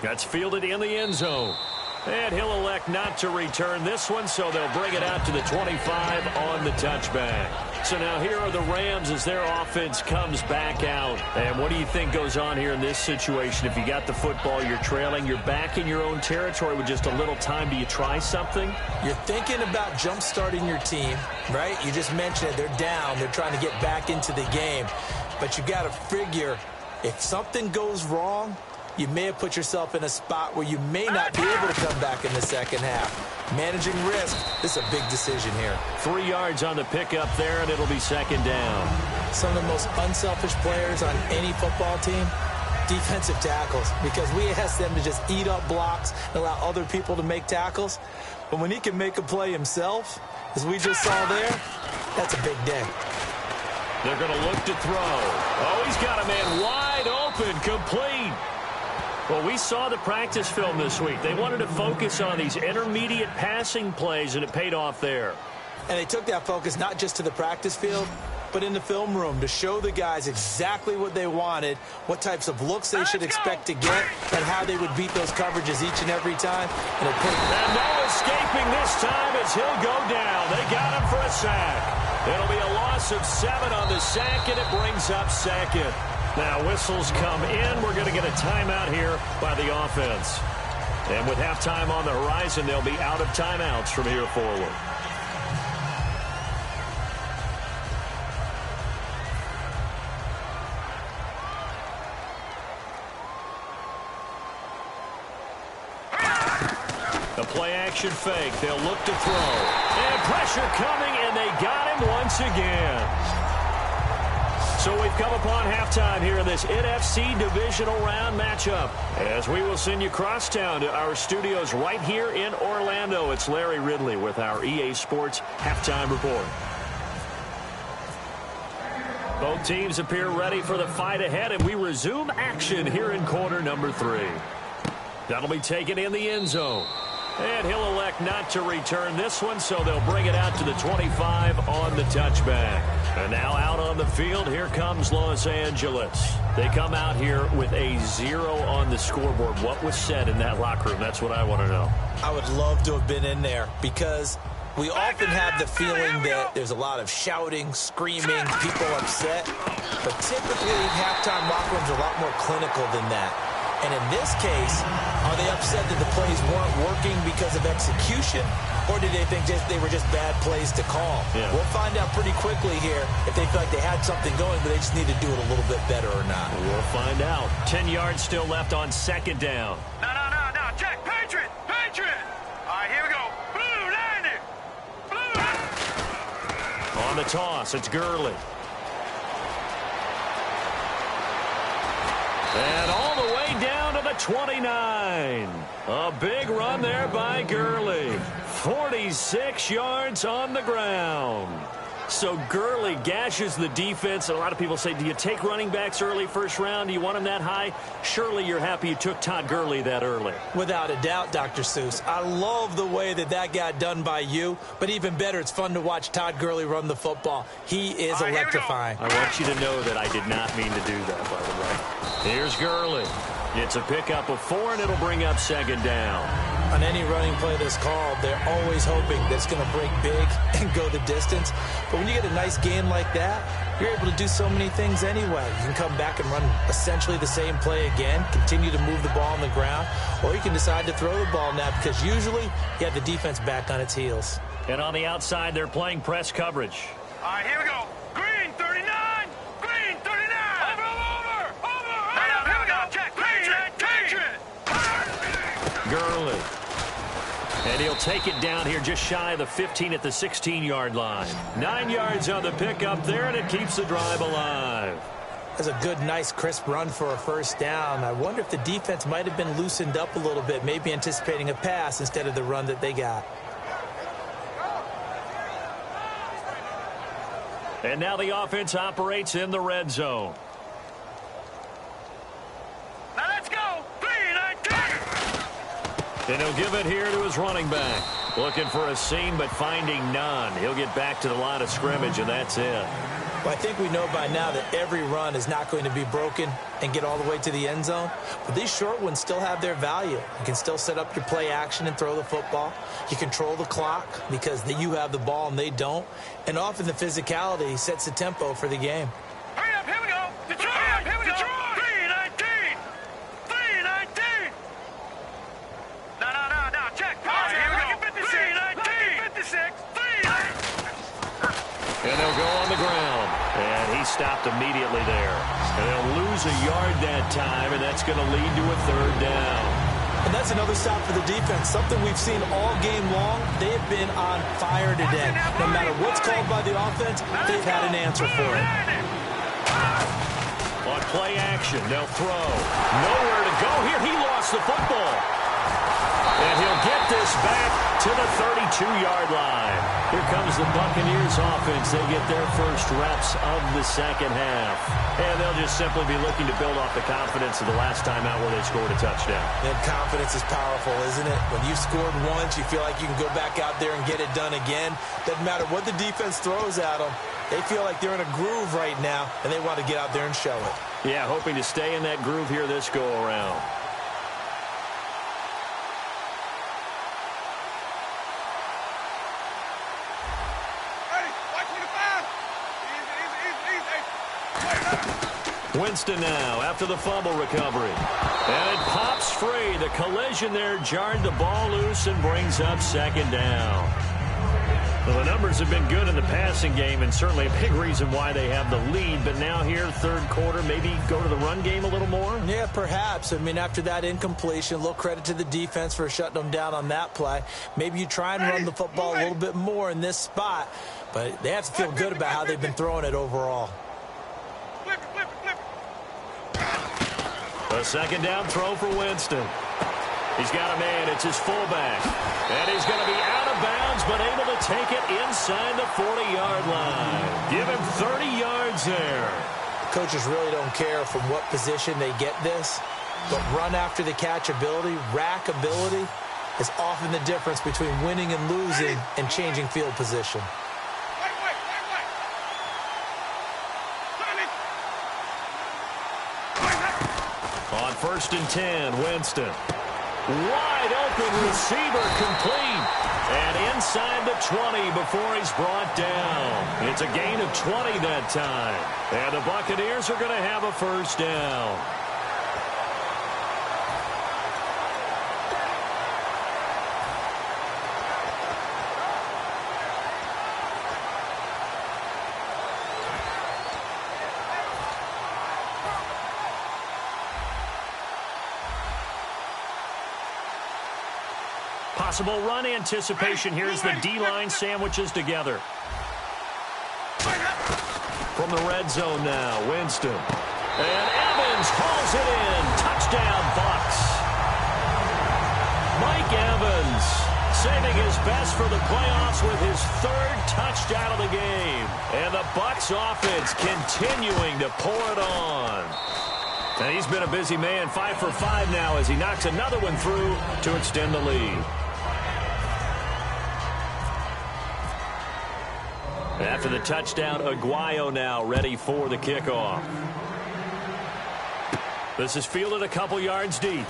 D: That's fielded in the end zone. And he'll elect not to return this one, so they'll bring it out to the 25 on the touchback. So now here are the Rams as their offense comes back out. And what do you think goes on here in this situation? If you got the football, you're trailing, you're back in your own territory with just a little time. Do you try something?
E: You're thinking about jump-starting your team, right? You just mentioned it. They're down. They're trying to get back into the game. But you got to figure if something goes wrong, you may have put yourself in a spot where you may not be able to come back in the second half. Managing risk, this is a big decision here.
D: 3 yards on the pickup there, and it'll be second down.
E: Some of the most unselfish players on any football team, defensive tackles, because we ask them to just eat up blocks and allow other people to make tackles. But when he can make a play himself, as we just saw there, that's a big day.
D: They're going to look to throw. Oh, he's got a man wide open, complete. Well, we saw the practice film this week. They wanted to focus on these intermediate passing plays, and it paid off there.
E: And they took that focus not just to the practice field, but in the film room to show the guys exactly what they wanted, what types of looks they should expect to get, and how they would beat those coverages each and every time. And
D: no escaping this time as he'll go down. They got him for a sack. It'll be a loss of 7 on the sack, and it brings up second. Now whistles come in. We're going to get a timeout here by the offense. And with halftime on the horizon, they'll be out of timeouts from here forward. A play-action fake. They'll look to throw. And pressure coming, and they got him once again. So we've come upon halftime here in this NFC Divisional Round matchup. As we will send you crosstown to our studios right here in Orlando. It's Larry Ridley with our EA Sports Halftime Report. Both teams appear ready for the fight ahead, and we resume action here in quarter number 3. That'll be taken in the end zone. And he'll elect not to return this one, so they'll bring it out to the 25 on the touchback. And now out on the field, here comes Los Angeles. They come out here with a 0 on the scoreboard. What was said in that locker room? That's what I want to know. I
E: would love to have been in there because we often have the feeling that there's a lot of shouting, screaming, people upset. But typically, halftime locker rooms are a lot more clinical than that. And in this case, are they upset that the plays weren't working because of execution, or did they think they were just bad plays to call? Yeah. We'll find out pretty quickly here if they feel like they had something going, but they just need to do it a little bit better or not.
D: We'll find out. 10 yards still left on second down.
F: No. Check. Patriot. All right, here we go. Blue, landing. Blue.
D: On the toss, it's Gurley. And all the way down to the 29. A big run there by Gurley. 46 yards on the ground. So Gurley gashes the defense. And a lot of people say, do you take running backs early first round? Do you want them that high? Surely you're happy you took Todd Gurley that early.
E: Without a doubt, Dr. Seuss. I love the way that got done by you. But even better, it's fun to watch Todd Gurley run the football. He is electrifying.
D: I want you to know that I did not mean to do that, by the way. Here's Gurley. It's a pickup of 4, and it'll bring up second down.
E: On any running play that's called, they're always hoping that it's going to break big and go the distance. But when you get a nice gain like that, you're able to do so many things anyway. You can come back and run essentially the same play again, continue to move the ball on the ground, or you can decide to throw the ball now because usually you have the defense back on its heels.
D: And on the outside, they're playing press coverage.
F: All right, here we go. Green 39. Green 39. Over. Now, here we go. Check. Patriot.
D: Gurley. And he'll take it down here just shy of the 15 at the 16-yard line. 9 yards on the pickup there, and it keeps the drive alive.
E: That's a good, nice, crisp run for a first down. I wonder if the defense might have been loosened up a little bit, maybe anticipating a pass instead of the run that they got.
D: And now the offense operates in the red zone.
F: Now let's go. 3-19.
D: And he'll give it here to his running back. Looking for a seam, but finding none. He'll get back to the line of scrimmage, and that's it.
E: Well, I think we know by now that every run is not going to be broken and get all the way to the end zone. But these short ones still have their value. You can still set up your play action and throw the football. You control the clock because you have the ball and they don't. And often the physicality sets the tempo for the game.
F: Hurry up, here we go. Detroit, here we go. 3-19. 3-19. No, check. All right, here we go. 56. 3-19.
D: And they'll go on the ground. And he stopped immediately there. And they'll lose a yard that time, and that's going to lead to a third down.
E: And that's another stop for the defense, something we've seen all game long. They have been on fire today. No matter what's called by the offense, they've had an answer for it.
D: On play action, they'll throw. Nowhere to go here. He lost the football. And he'll get this back to the 32-yard line. Here comes the Buccaneers offense. They get their first reps of the second half. And they'll just simply be looking to build off the confidence of the last time out where they scored a touchdown.
E: And confidence is powerful, isn't it? When you've scored once, you feel like you can go back out there and get it done again. Doesn't matter what the defense throws at them. They feel like they're in a groove right now, and they want to get out there and show it.
D: Yeah, hoping to stay in that groove here this go-around. Winston now after the fumble recovery. And it pops free. The collision there jarred the ball loose and brings up second down. Well, the numbers have been good in the passing game and certainly a big reason why they have the lead. But now here, third quarter, maybe go to the run game a little more?
E: Yeah, perhaps. I mean, after that incompletion, a little credit to the defense for shutting them down on that play. Maybe you try and run the football a little bit more in this spot. But they have to feel good about how they've been throwing it overall.
D: A second down throw for Winston. He's got a man. It's his fullback. And he's going to be out of bounds, but able to take it inside the 40-yard line. Give him 30 yards there.
E: Coaches really don't care from what position they get this, but run after the catch ability, rack ability, is often the difference between winning and losing and changing field position.
D: On 1st and 10, Winston. Wide open receiver complete. And inside the 20 before he's brought down. It's a gain of 20 that time. And the Buccaneers are going to have a first down. Possible run anticipation. Here's the D-line sandwiches together. From the red zone now, Winston. And Evans hauls it in. Touchdown, Bucs. Mike Evans saving his best for the playoffs with his third touchdown of the game. And the Bucs offense continuing to pour it on. And he's been a busy man, 5 for 5 now as he knocks another one through to extend the lead. After the touchdown, Aguayo now ready for the kickoff. This is fielded a couple yards deep.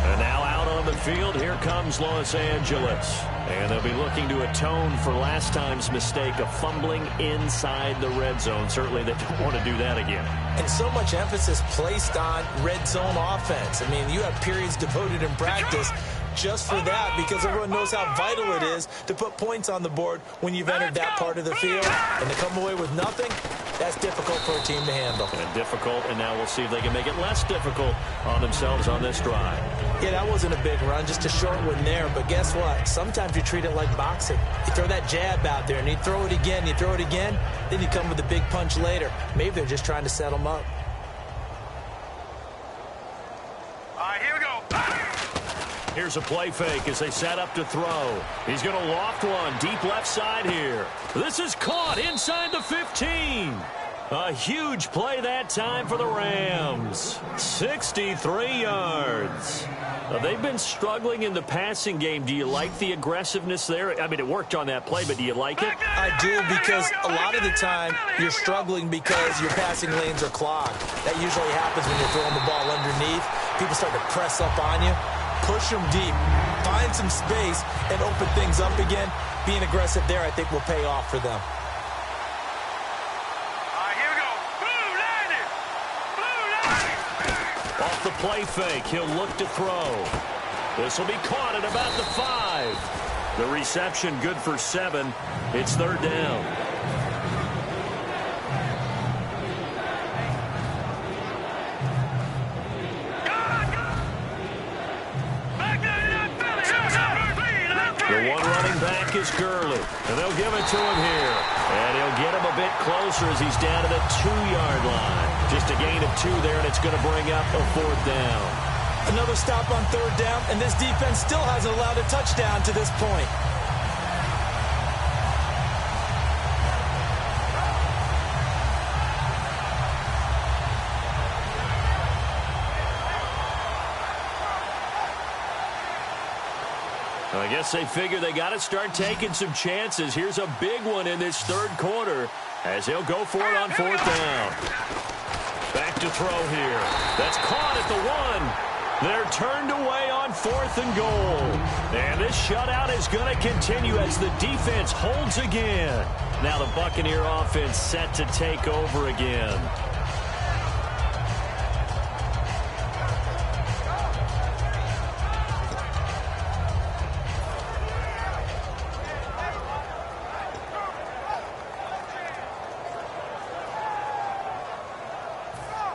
D: And now out on the field, here comes Los Angeles. And they'll be looking to atone for last time's mistake of fumbling inside the red zone. Certainly they don't want to do that again.
E: And so much emphasis placed on red zone offense. I mean, you have periods devoted in practice just for that, because everyone knows how vital it is to put points on the board when you've entered that part of the field. And to come away with nothing, that's difficult for a team to handle.
D: And difficult, and now we'll see if they can make it less difficult on themselves on this drive.
E: Yeah, that wasn't a big run, just a short one there. But guess what? Sometimes you treat it like boxing. You throw that jab out there, and you throw it again, then you come with a big punch later. Maybe they're just trying to set them up.
F: All right, here we go.
D: Here's a play fake as they set up to throw. He's going to loft one deep left side here. This is caught inside the 15. A huge play that time for the Rams. 63 yards. They've been struggling in the passing game. Do you like the aggressiveness there? I mean, it worked on that play, but do you like it?
E: I do, because a lot of the time you're struggling because your passing lanes are clogged. That usually happens when you're throwing the ball underneath. People start to press up on you. Push them deep, find some space, and open things up again. Being aggressive there, I think, will pay off for them.
F: All right, here we go. Blue landed. Blue landed.
D: Off the play fake, he'll look to throw. This will be caught at about the 5. The reception good for 7. It's third down. The one running back is Gurley, and they'll give it to him here. And he'll get him a bit closer as he's down to the 2-yard line. Just a gain of 2 there, and it's going to bring up a 4th down.
E: Another stop on third down, and this defense still hasn't allowed a touchdown to this point.
D: I guess they figure they got to start taking some chances. Here's a big one in this third quarter as he'll go for it on 4th down. Back to throw here. That's caught at the 1. They're turned away on 4th and goal. And this shutout is going to continue as the defense holds again. Now the Buccaneer offense set to take over again.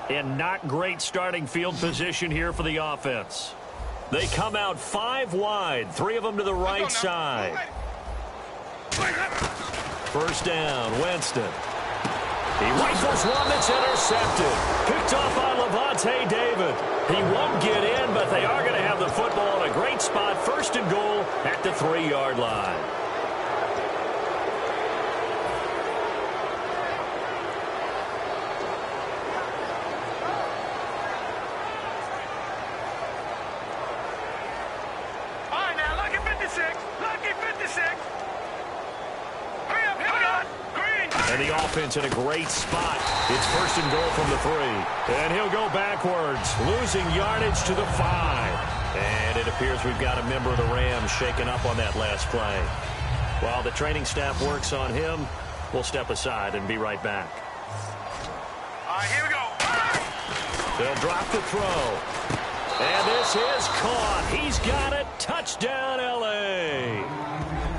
D: And not great starting field position here for the offense. They come out 5 wide, 3 of them to the right side. First down, Winston. He rifles one that's intercepted. Picked off by Levante David. He won't get in, but they are going to have the football in a great spot. First and goal at the 3-yard line. And the offense in a great spot. It's first and goal from the 3. And he'll go backwards, losing yardage to the 5. And it appears we've got a member of the Rams shaken up on that last play. While the training staff works on him, we'll step aside and be right back.
F: All right, here we go.
D: They'll drop the throw. And this is caught. He's got it. Touchdown, L.A.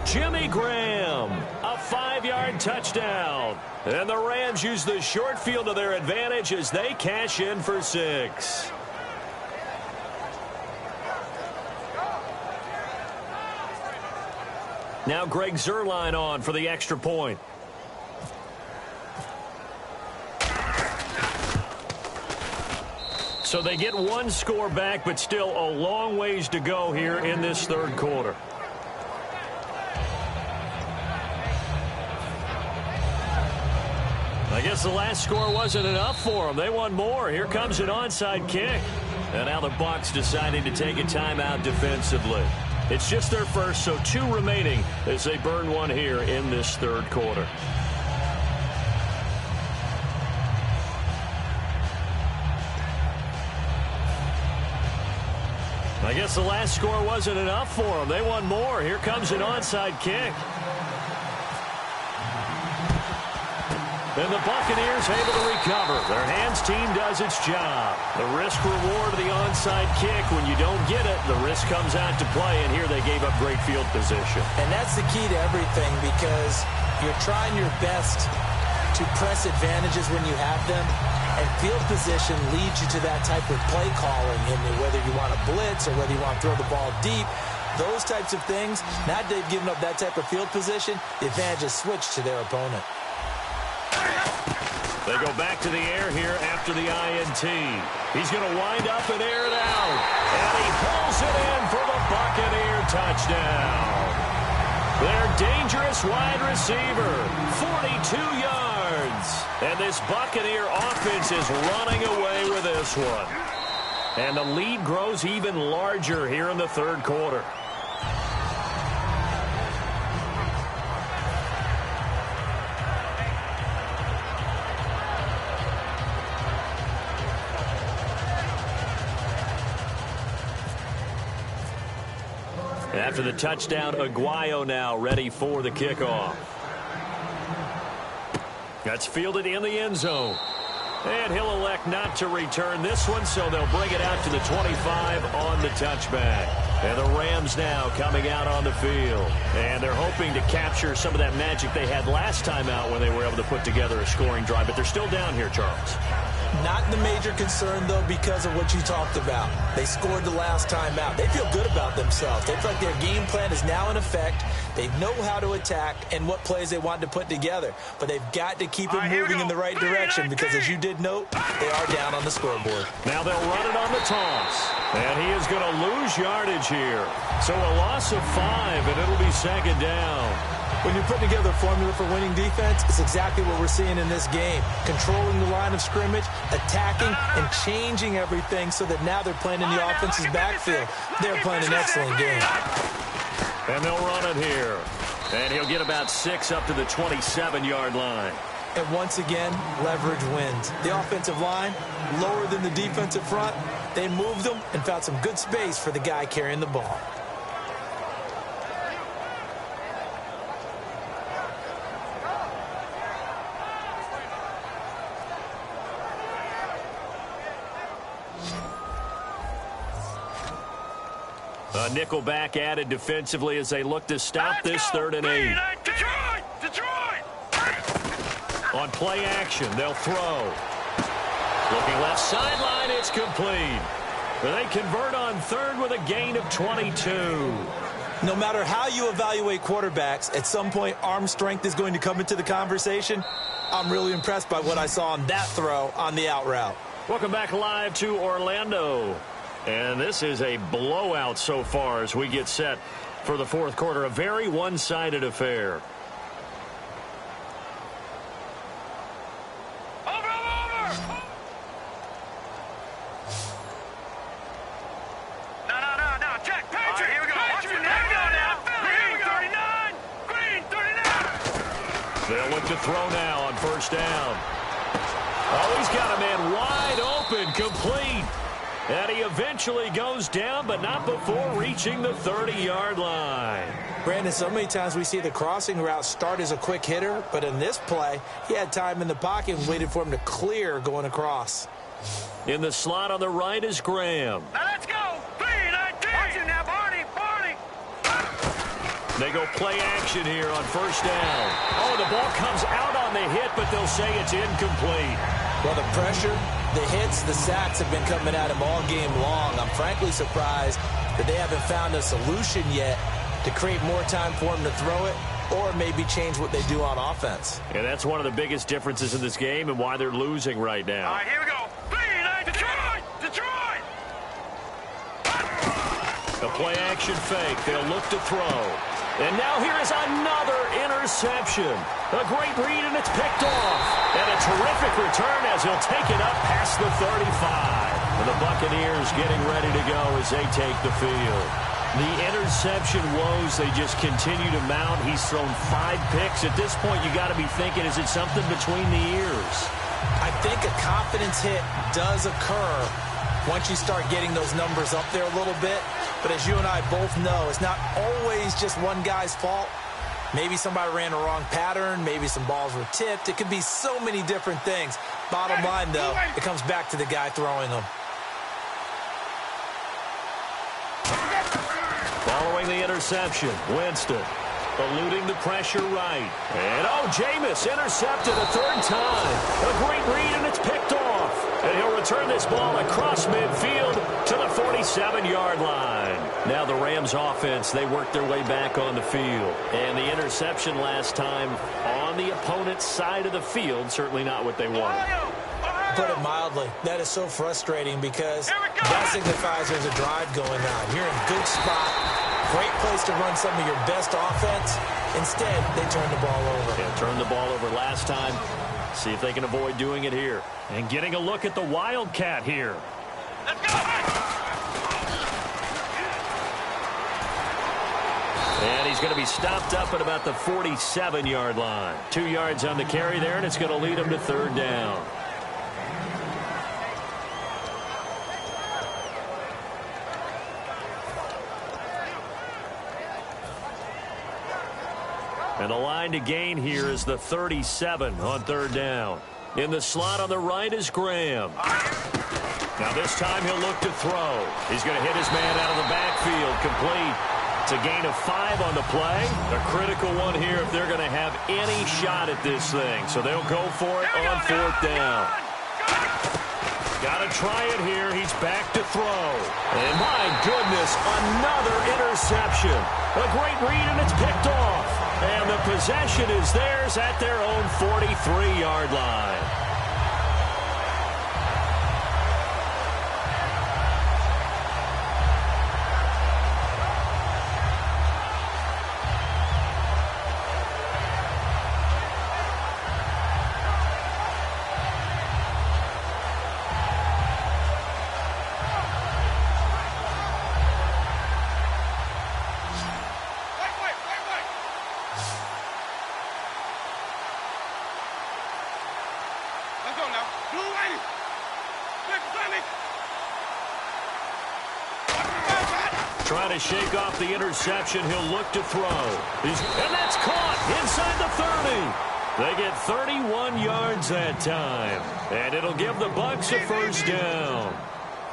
D: Jimmy Graham, a 5-yard touchdown. And the Rams use the short field to their advantage as they cash in for 6. Now Greg Zuerlein on for the extra point. So they get 1 score back, but still a long ways to go here in this third quarter. I guess the last score wasn't enough for them. They want more. Here comes an onside kick. And now the Bucs deciding to take a timeout defensively. It's just their first, so 2 remaining as they burn 1 here in this third quarter. I guess the last score wasn't enough for them. They want more. Here comes an onside kick. And the Buccaneers able to recover. Their hands team does its job. The risk reward of the onside kick. When you don't get it, the risk comes out to play, and here they gave up great field position.
E: And that's the key to everything, because you're trying your best to press advantages when you have them, and field position leads you to that type of play calling, and whether you want to blitz or whether you want to throw the ball deep, those types of things. Now they've given up that type of field position, the advantage is switched to their opponent.
D: They go back to the air here after the INT. He's going to wind up and air it out. And he pulls it in for the Buccaneer touchdown. Their dangerous wide receiver, 42 yards. And this Buccaneer offense is running away with this one. And the lead grows even larger here in the third quarter. After the touchdown, Aguayo now ready for the kickoff. That's fielded in the end zone. And he'll elect not to return this one, so they'll bring it out to the 25 on the touchback. And the Rams now coming out on the field. And they're hoping to capture some of that magic they had last time out when they were able to put together a scoring drive. But they're still down here, Charles.
E: Not the major concern, though, because of what you talked about. They scored the last time out. They feel good about themselves. They feel like their game plan is now in effect. They know how to attack and what plays they want to put together. But they've got to keep it moving in the right direction because, as you did note, they are down on the scoreboard.
D: Now they'll run it on the toss. And he is going to lose yardage here. So a loss of 5, and it'll be second down.
E: When you're putting together a formula for winning defense, it's exactly what we're seeing in this game. Controlling the line of scrimmage, attacking, and changing everything so that now they're playing in the offense's backfield. They're playing an excellent game.
D: And they'll run it here. And he'll get about 6 up to the 27-yard line.
E: And once again, leverage wins. The offensive line, lower than the defensive front. They moved them and found some good space for the guy carrying the ball.
D: A nickelback added defensively as they look to stop this 3rd and 8.
F: Detroit!
D: On play action, they'll throw. Looking left sideline, it's complete. They convert on 3rd with a gain of 22.
E: No matter how you evaluate quarterbacks, at some point arm strength is going to come into the conversation. I'm really impressed by what I saw on that throw on the out route.
D: Welcome back live to Orlando. And this is a blowout so far as we get set for the fourth quarter. A very one-sided affair.
F: Over! No, Jack, Patrick! Right, here we go. Patrick, now. Green 39!
D: They'll look to throw now on first down. Oh, he's got a man wide open, complete. And he eventually goes down, but not before reaching the 30-yard line.
E: Brandon, so many times we see the crossing route start as a quick hitter, but in this play, he had time in the pocket and waited for him to clear going across.
D: In the slot on the right is Graham.
F: Now let's go! 3-19! Watch him now, Barney!
D: They go play action here on first down. Oh, the ball comes out on the hit, but they'll say it's incomplete.
E: Well, the pressure, the hits, the sacks have been coming at him all game long. I'm frankly surprised that they haven't found a solution yet to create more time for him to throw it or maybe change what they do on offense.
D: And that's one of the biggest differences in this game and why they're losing right now.
F: All right, here we go. 3-19! Detroit!
D: A play action fake. They'll look to throw. And now here is another interception. A great read, and it's picked off. And a terrific return as he'll take it up past the 35. And the Buccaneers getting ready to go as they take the field. The interception woes, they just continue to mount. He's thrown 5 picks. At this point, you got to be thinking, is it something between the ears?
E: I think a confidence hit does occur once you start getting those numbers up there a little bit. But as you and I both know, it's not always just one guy's fault. Maybe somebody ran the wrong pattern. Maybe some balls were tipped. It could be so many different things. Bottom line, though, it comes back to the guy throwing them.
D: Following the interception, Winston eluding the pressure right. And, Jameis intercepted a third time. A great read, and it's picked off. And he'll return this ball across midfield to the 47-yard line. Now the Rams offense, they work their way back on the field. And the interception last time on the opponent's side of the field, certainly not what they wanted.
E: Put it mildly, that is so frustrating because that signifies there's a drive going on. You're in a good spot. Great place to run some of your best offense. Instead, they turn the ball over.
D: Yeah, turned the ball over last time. See if they can avoid doing it here. And getting a look at the Wildcat here.
F: Let's go!
D: And he's going to be stopped up at about the 47-yard line. 2 yards on the carry there, and it's going to lead him to third down. And the line to gain here is the 37 on third down. In the slot on the right is Graham. Now this time he'll look to throw. He's going to hit his man out of the backfield. Complete. It's a gain of 5 on the play. A critical one here if they're going to have any shot at this thing. So they'll go for it on fourth down. Got to try it here. He's back to throw. And my goodness, another interception. A great read, and it's picked off. And the possession is theirs at their own 43-yard line. Trying to shake off the interception. He'll look to throw. And that's caught inside the 30. They get 31 yards that time. And it'll give the Bucs a first down.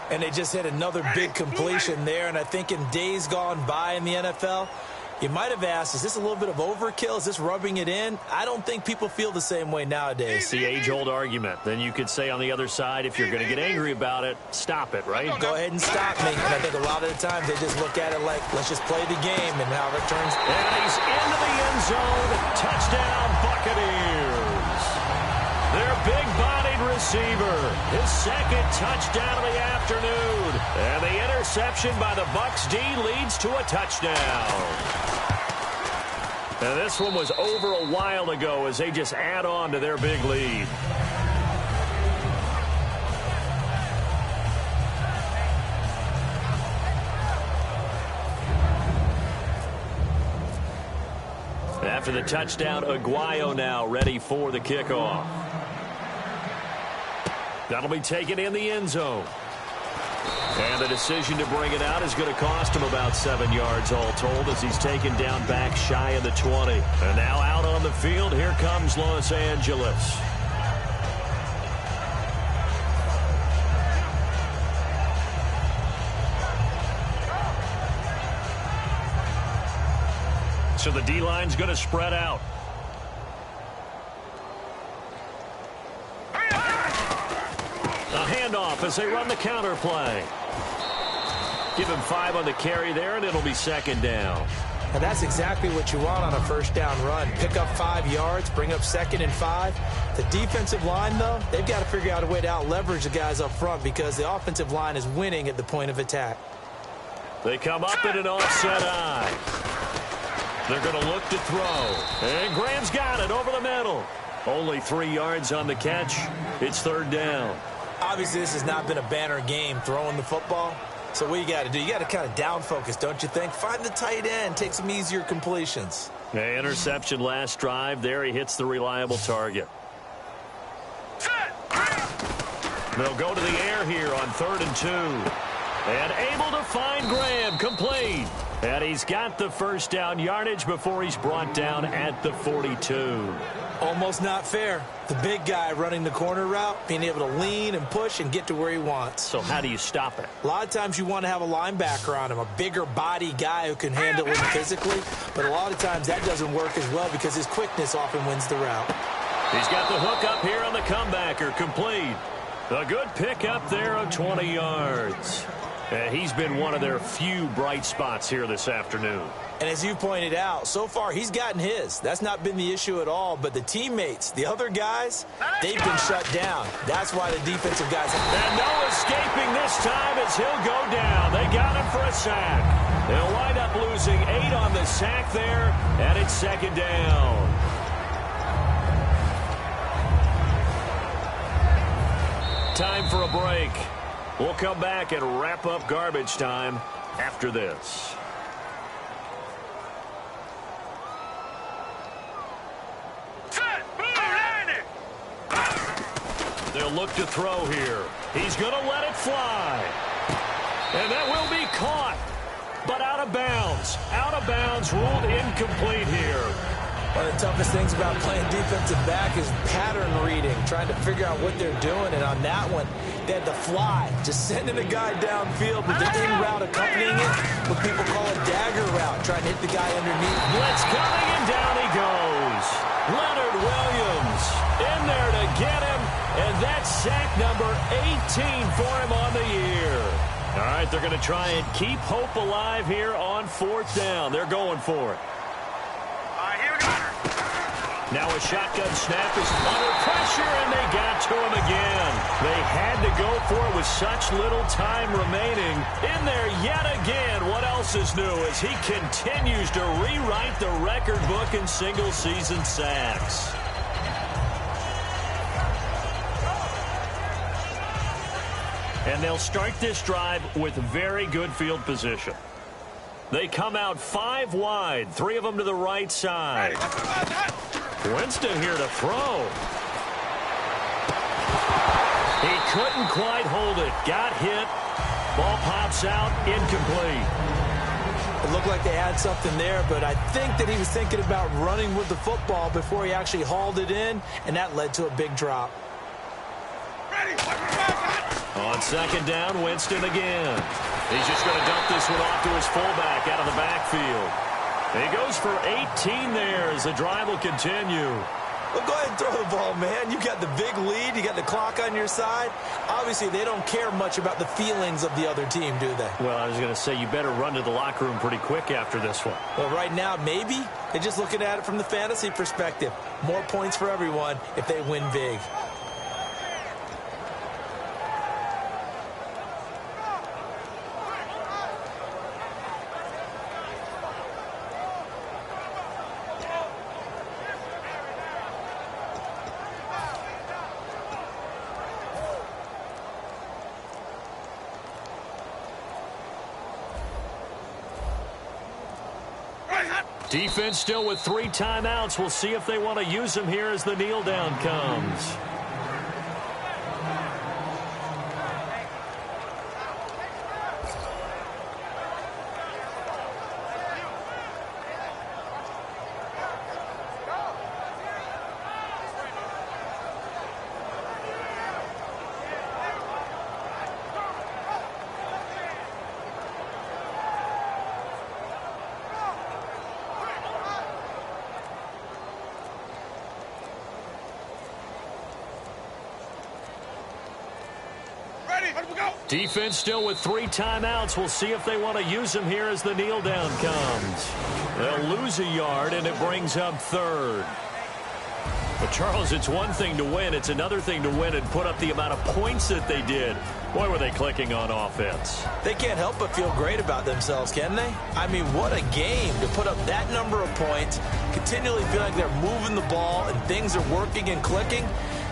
E: And they just hit another big completion there. And I think in days gone by in the NFL, you might have asked, is this a little bit of overkill? Is this rubbing it in? I don't think people feel the same way nowadays.
D: It's the age-old argument. Then you could say on the other side, if you're going to get angry about it, stop it, right?
E: Go ahead and stop me. And I think a lot of the times they just look at it like, let's just play the game, and how it turns.
D: And he's into the end zone. Touchdown, Buccaneers. Their big-bodied receiver, his second touchdown of the afternoon. And the interception by the Bucs D leads to a touchdown. And this one was over a while ago as they just add on to their big lead. After the touchdown, Aguayo now ready for the kickoff. That'll be taken in the end zone. And the decision to bring it out is going to cost him about 7 yards all told as he's taken down back shy of the 20. And now out on the field, here comes Los Angeles. So the D-line's going to spread out. A handoff as they run the counter play. Give him 5 on the carry there, and it'll be second down.
E: And that's exactly what you want on a first down run. Pick up 5 yards, bring up 2nd and 5. The defensive line, though, they've got to figure out a way to out-leverage the guys up front because the offensive line is winning at the point of attack.
D: They come up in an offset eye. They're going to look to throw. And Graham's got it over the middle. Only 3 yards on the catch. It's third down.
E: Obviously, this has not been a banner game throwing the football. So what you got to do, you got to kind of down focus, don't you think? Find the tight end, take some easier completions.
D: The interception last drive. There he hits the reliable target. They'll go to the air here on 3rd and 2. And able to find Graham, complete. And he's got the first down yardage before he's brought down at the 42.
E: Almost not fair. The big guy running the corner route, being able to lean and push and get to where he wants.
D: So how do you stop it?
E: A lot of times you want to have a linebacker on him, a bigger body guy who can handle him physically. But a lot of times that doesn't work as well because his quickness often wins the route.
D: He's got the hook up here on the comebacker, complete. A good pick up there of 20 yards. He's been one of their few bright spots here this afternoon.
E: And as you pointed out, so far he's gotten his. That's not been the issue at all. But the teammates, the other guys, they've been shut down. That's why the defensive guys have...
D: And no escaping this time as he'll go down. They got him for a sack. They'll wind up losing 8 on the sack there, and it's second down. Time for a break. We'll come back and wrap up garbage time after this. They'll look to throw here. He's going to let it fly. And that will be caught, but out of bounds. Out of bounds, ruled incomplete here.
E: One of the toughest things about playing defensive back is pattern reading, trying to figure out what they're doing. And on that one, they had to fly, just sending a guy downfield with the in route accompanying it, what people call a dagger route, trying to hit the guy underneath.
D: Blitz coming, and down he goes. Leonard Williams in there to get him, and that's sack number 18 for him on the year. All right, they're going to try and keep hope alive here on 4th down. They're going for it. Now a shotgun snap is under pressure, and they got to him again. They had to go for it with such little time remaining. In there yet again. What else is new as he continues to rewrite the record book in single-season sacks. And they'll start this drive with very good field position. They come out 5 wide, 3 of them to the right side. Winston here to throw. He couldn't quite hold it. Got hit. Ball pops out. Incomplete.
E: It looked like they had something there, but I think that he was thinking about running with the football before he actually hauled it in, and that led to a big drop.
D: On second down, Winston again. He's just going to dump this one off to his fullback out of the backfield. He goes for 18 there as the drive will continue.
E: Well, go ahead and throw the ball, man. You got the big lead. You got the clock on your side. Obviously, they don't care much about the feelings of the other team, do they?
D: Well, I was going to say, you better run to the locker room pretty quick after this one.
E: Well, right now, maybe. They're just looking at it from the fantasy perspective. More points for everyone if they win big.
D: Defense still with 3 timeouts. We'll see if they want to use them here as the kneel down comes. Defense still with 3 timeouts. We'll see if they want to use them here as the kneel down comes. They'll lose a yard, and it brings up 3rd. But, Charles, it's one thing to win. It's another thing to win and put up the amount of points that they did. Boy, were they clicking on offense.
E: They can't help but feel great about themselves, can they? I mean, what a game to put up that number of points, continually feel like they're moving the ball and things are working and clicking.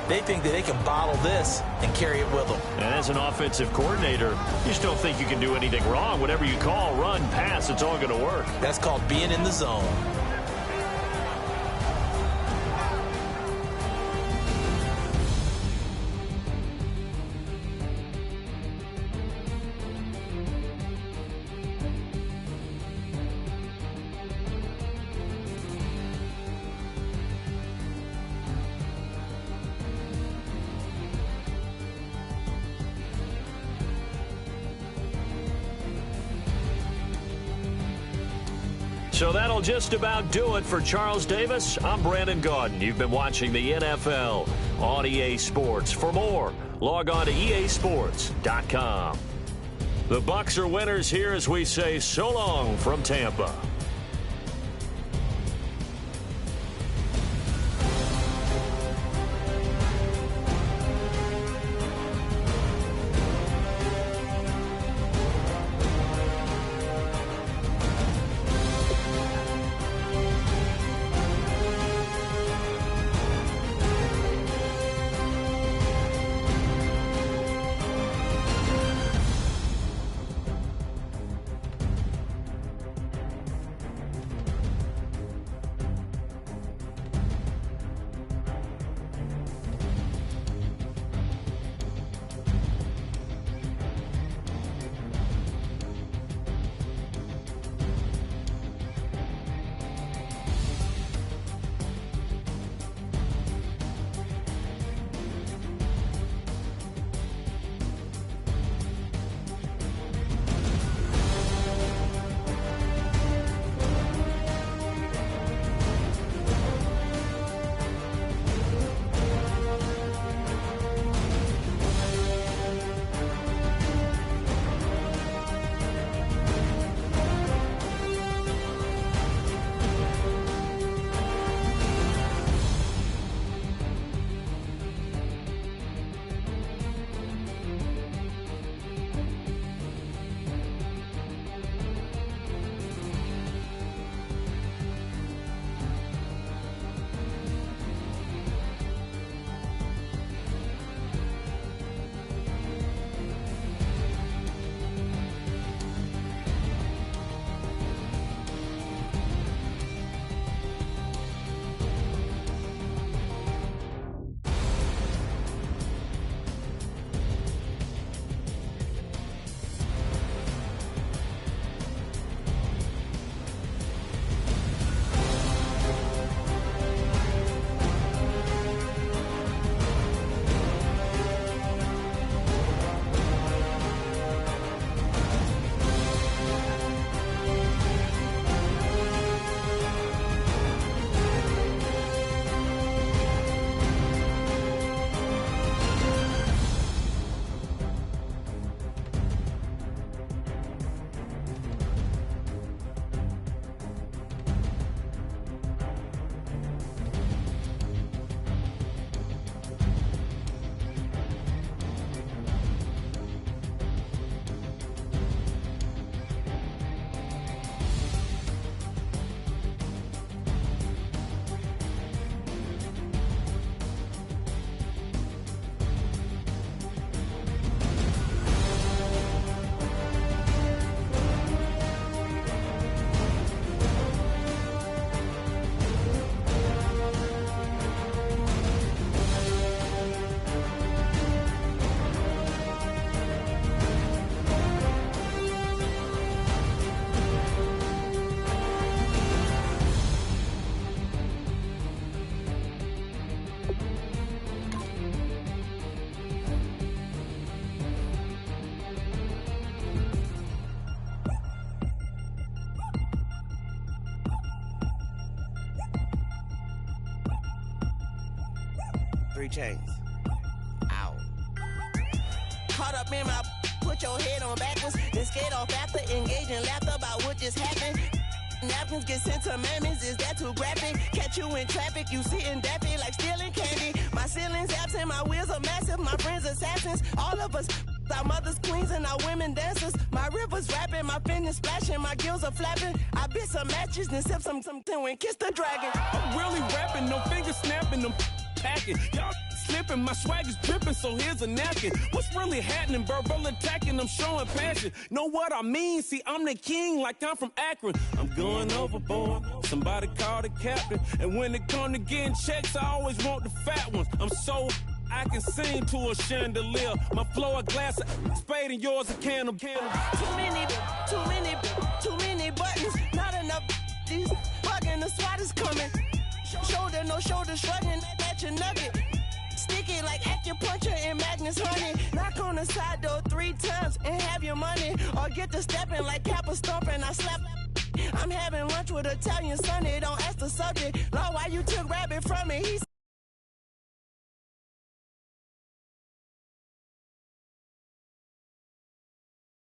E: They think that they can bottle this and carry it with them.
D: And as an offensive coordinator, you just don't think you can do anything wrong. Whatever you call, run, pass, it's all going to work.
E: That's called being in the zone.
D: So that'll just about do it for Charles Davis. I'm Brandon Gaudin. You've been watching the NFL on EA Sports. For more, log on to easports.com. The Bucs are winners here as we say so long from Tampa.
G: Chains. Ow. Caught up in my, put your head on backwards, then skate off after, engage in laughter about what just happened. Napkins get sent to mammies, is that too graphic? Catch you in traffic, you sitting daffy like stealing candy. My ceiling's absent, my wheels are massive, my friends assassins. All of us, our mothers queens and our women dancers. My rivers rapping, my fingers splashing, my gills are flapping. I bit some matches, then sip something and kiss the dragon.
H: I'm really rapping, no fingers snapping, them packing. Y'all slipping, my swag is dripping, so here's a napkin. What's really happening? Verbal attacking, I'm showing passion. Know what I mean? See, I'm the king like I'm from Akron. I'm going overboard, somebody call the captain. And when it come to getting checks, I always want the fat ones. I'm so I can sing to a chandelier. My flow a glass of spade and yours a can of candle.
G: Too many buttons, not enough. These bugging, the SWAT is coming. Shoulder, no shoulder, shrugging at your nugget. Sticky like acupuncture and Magnus honey. Knock on the side door 3 times and have your money. Or get to stepping like Kappa stomping. I slap I'm having lunch with Italian Sunday, don't ask the subject.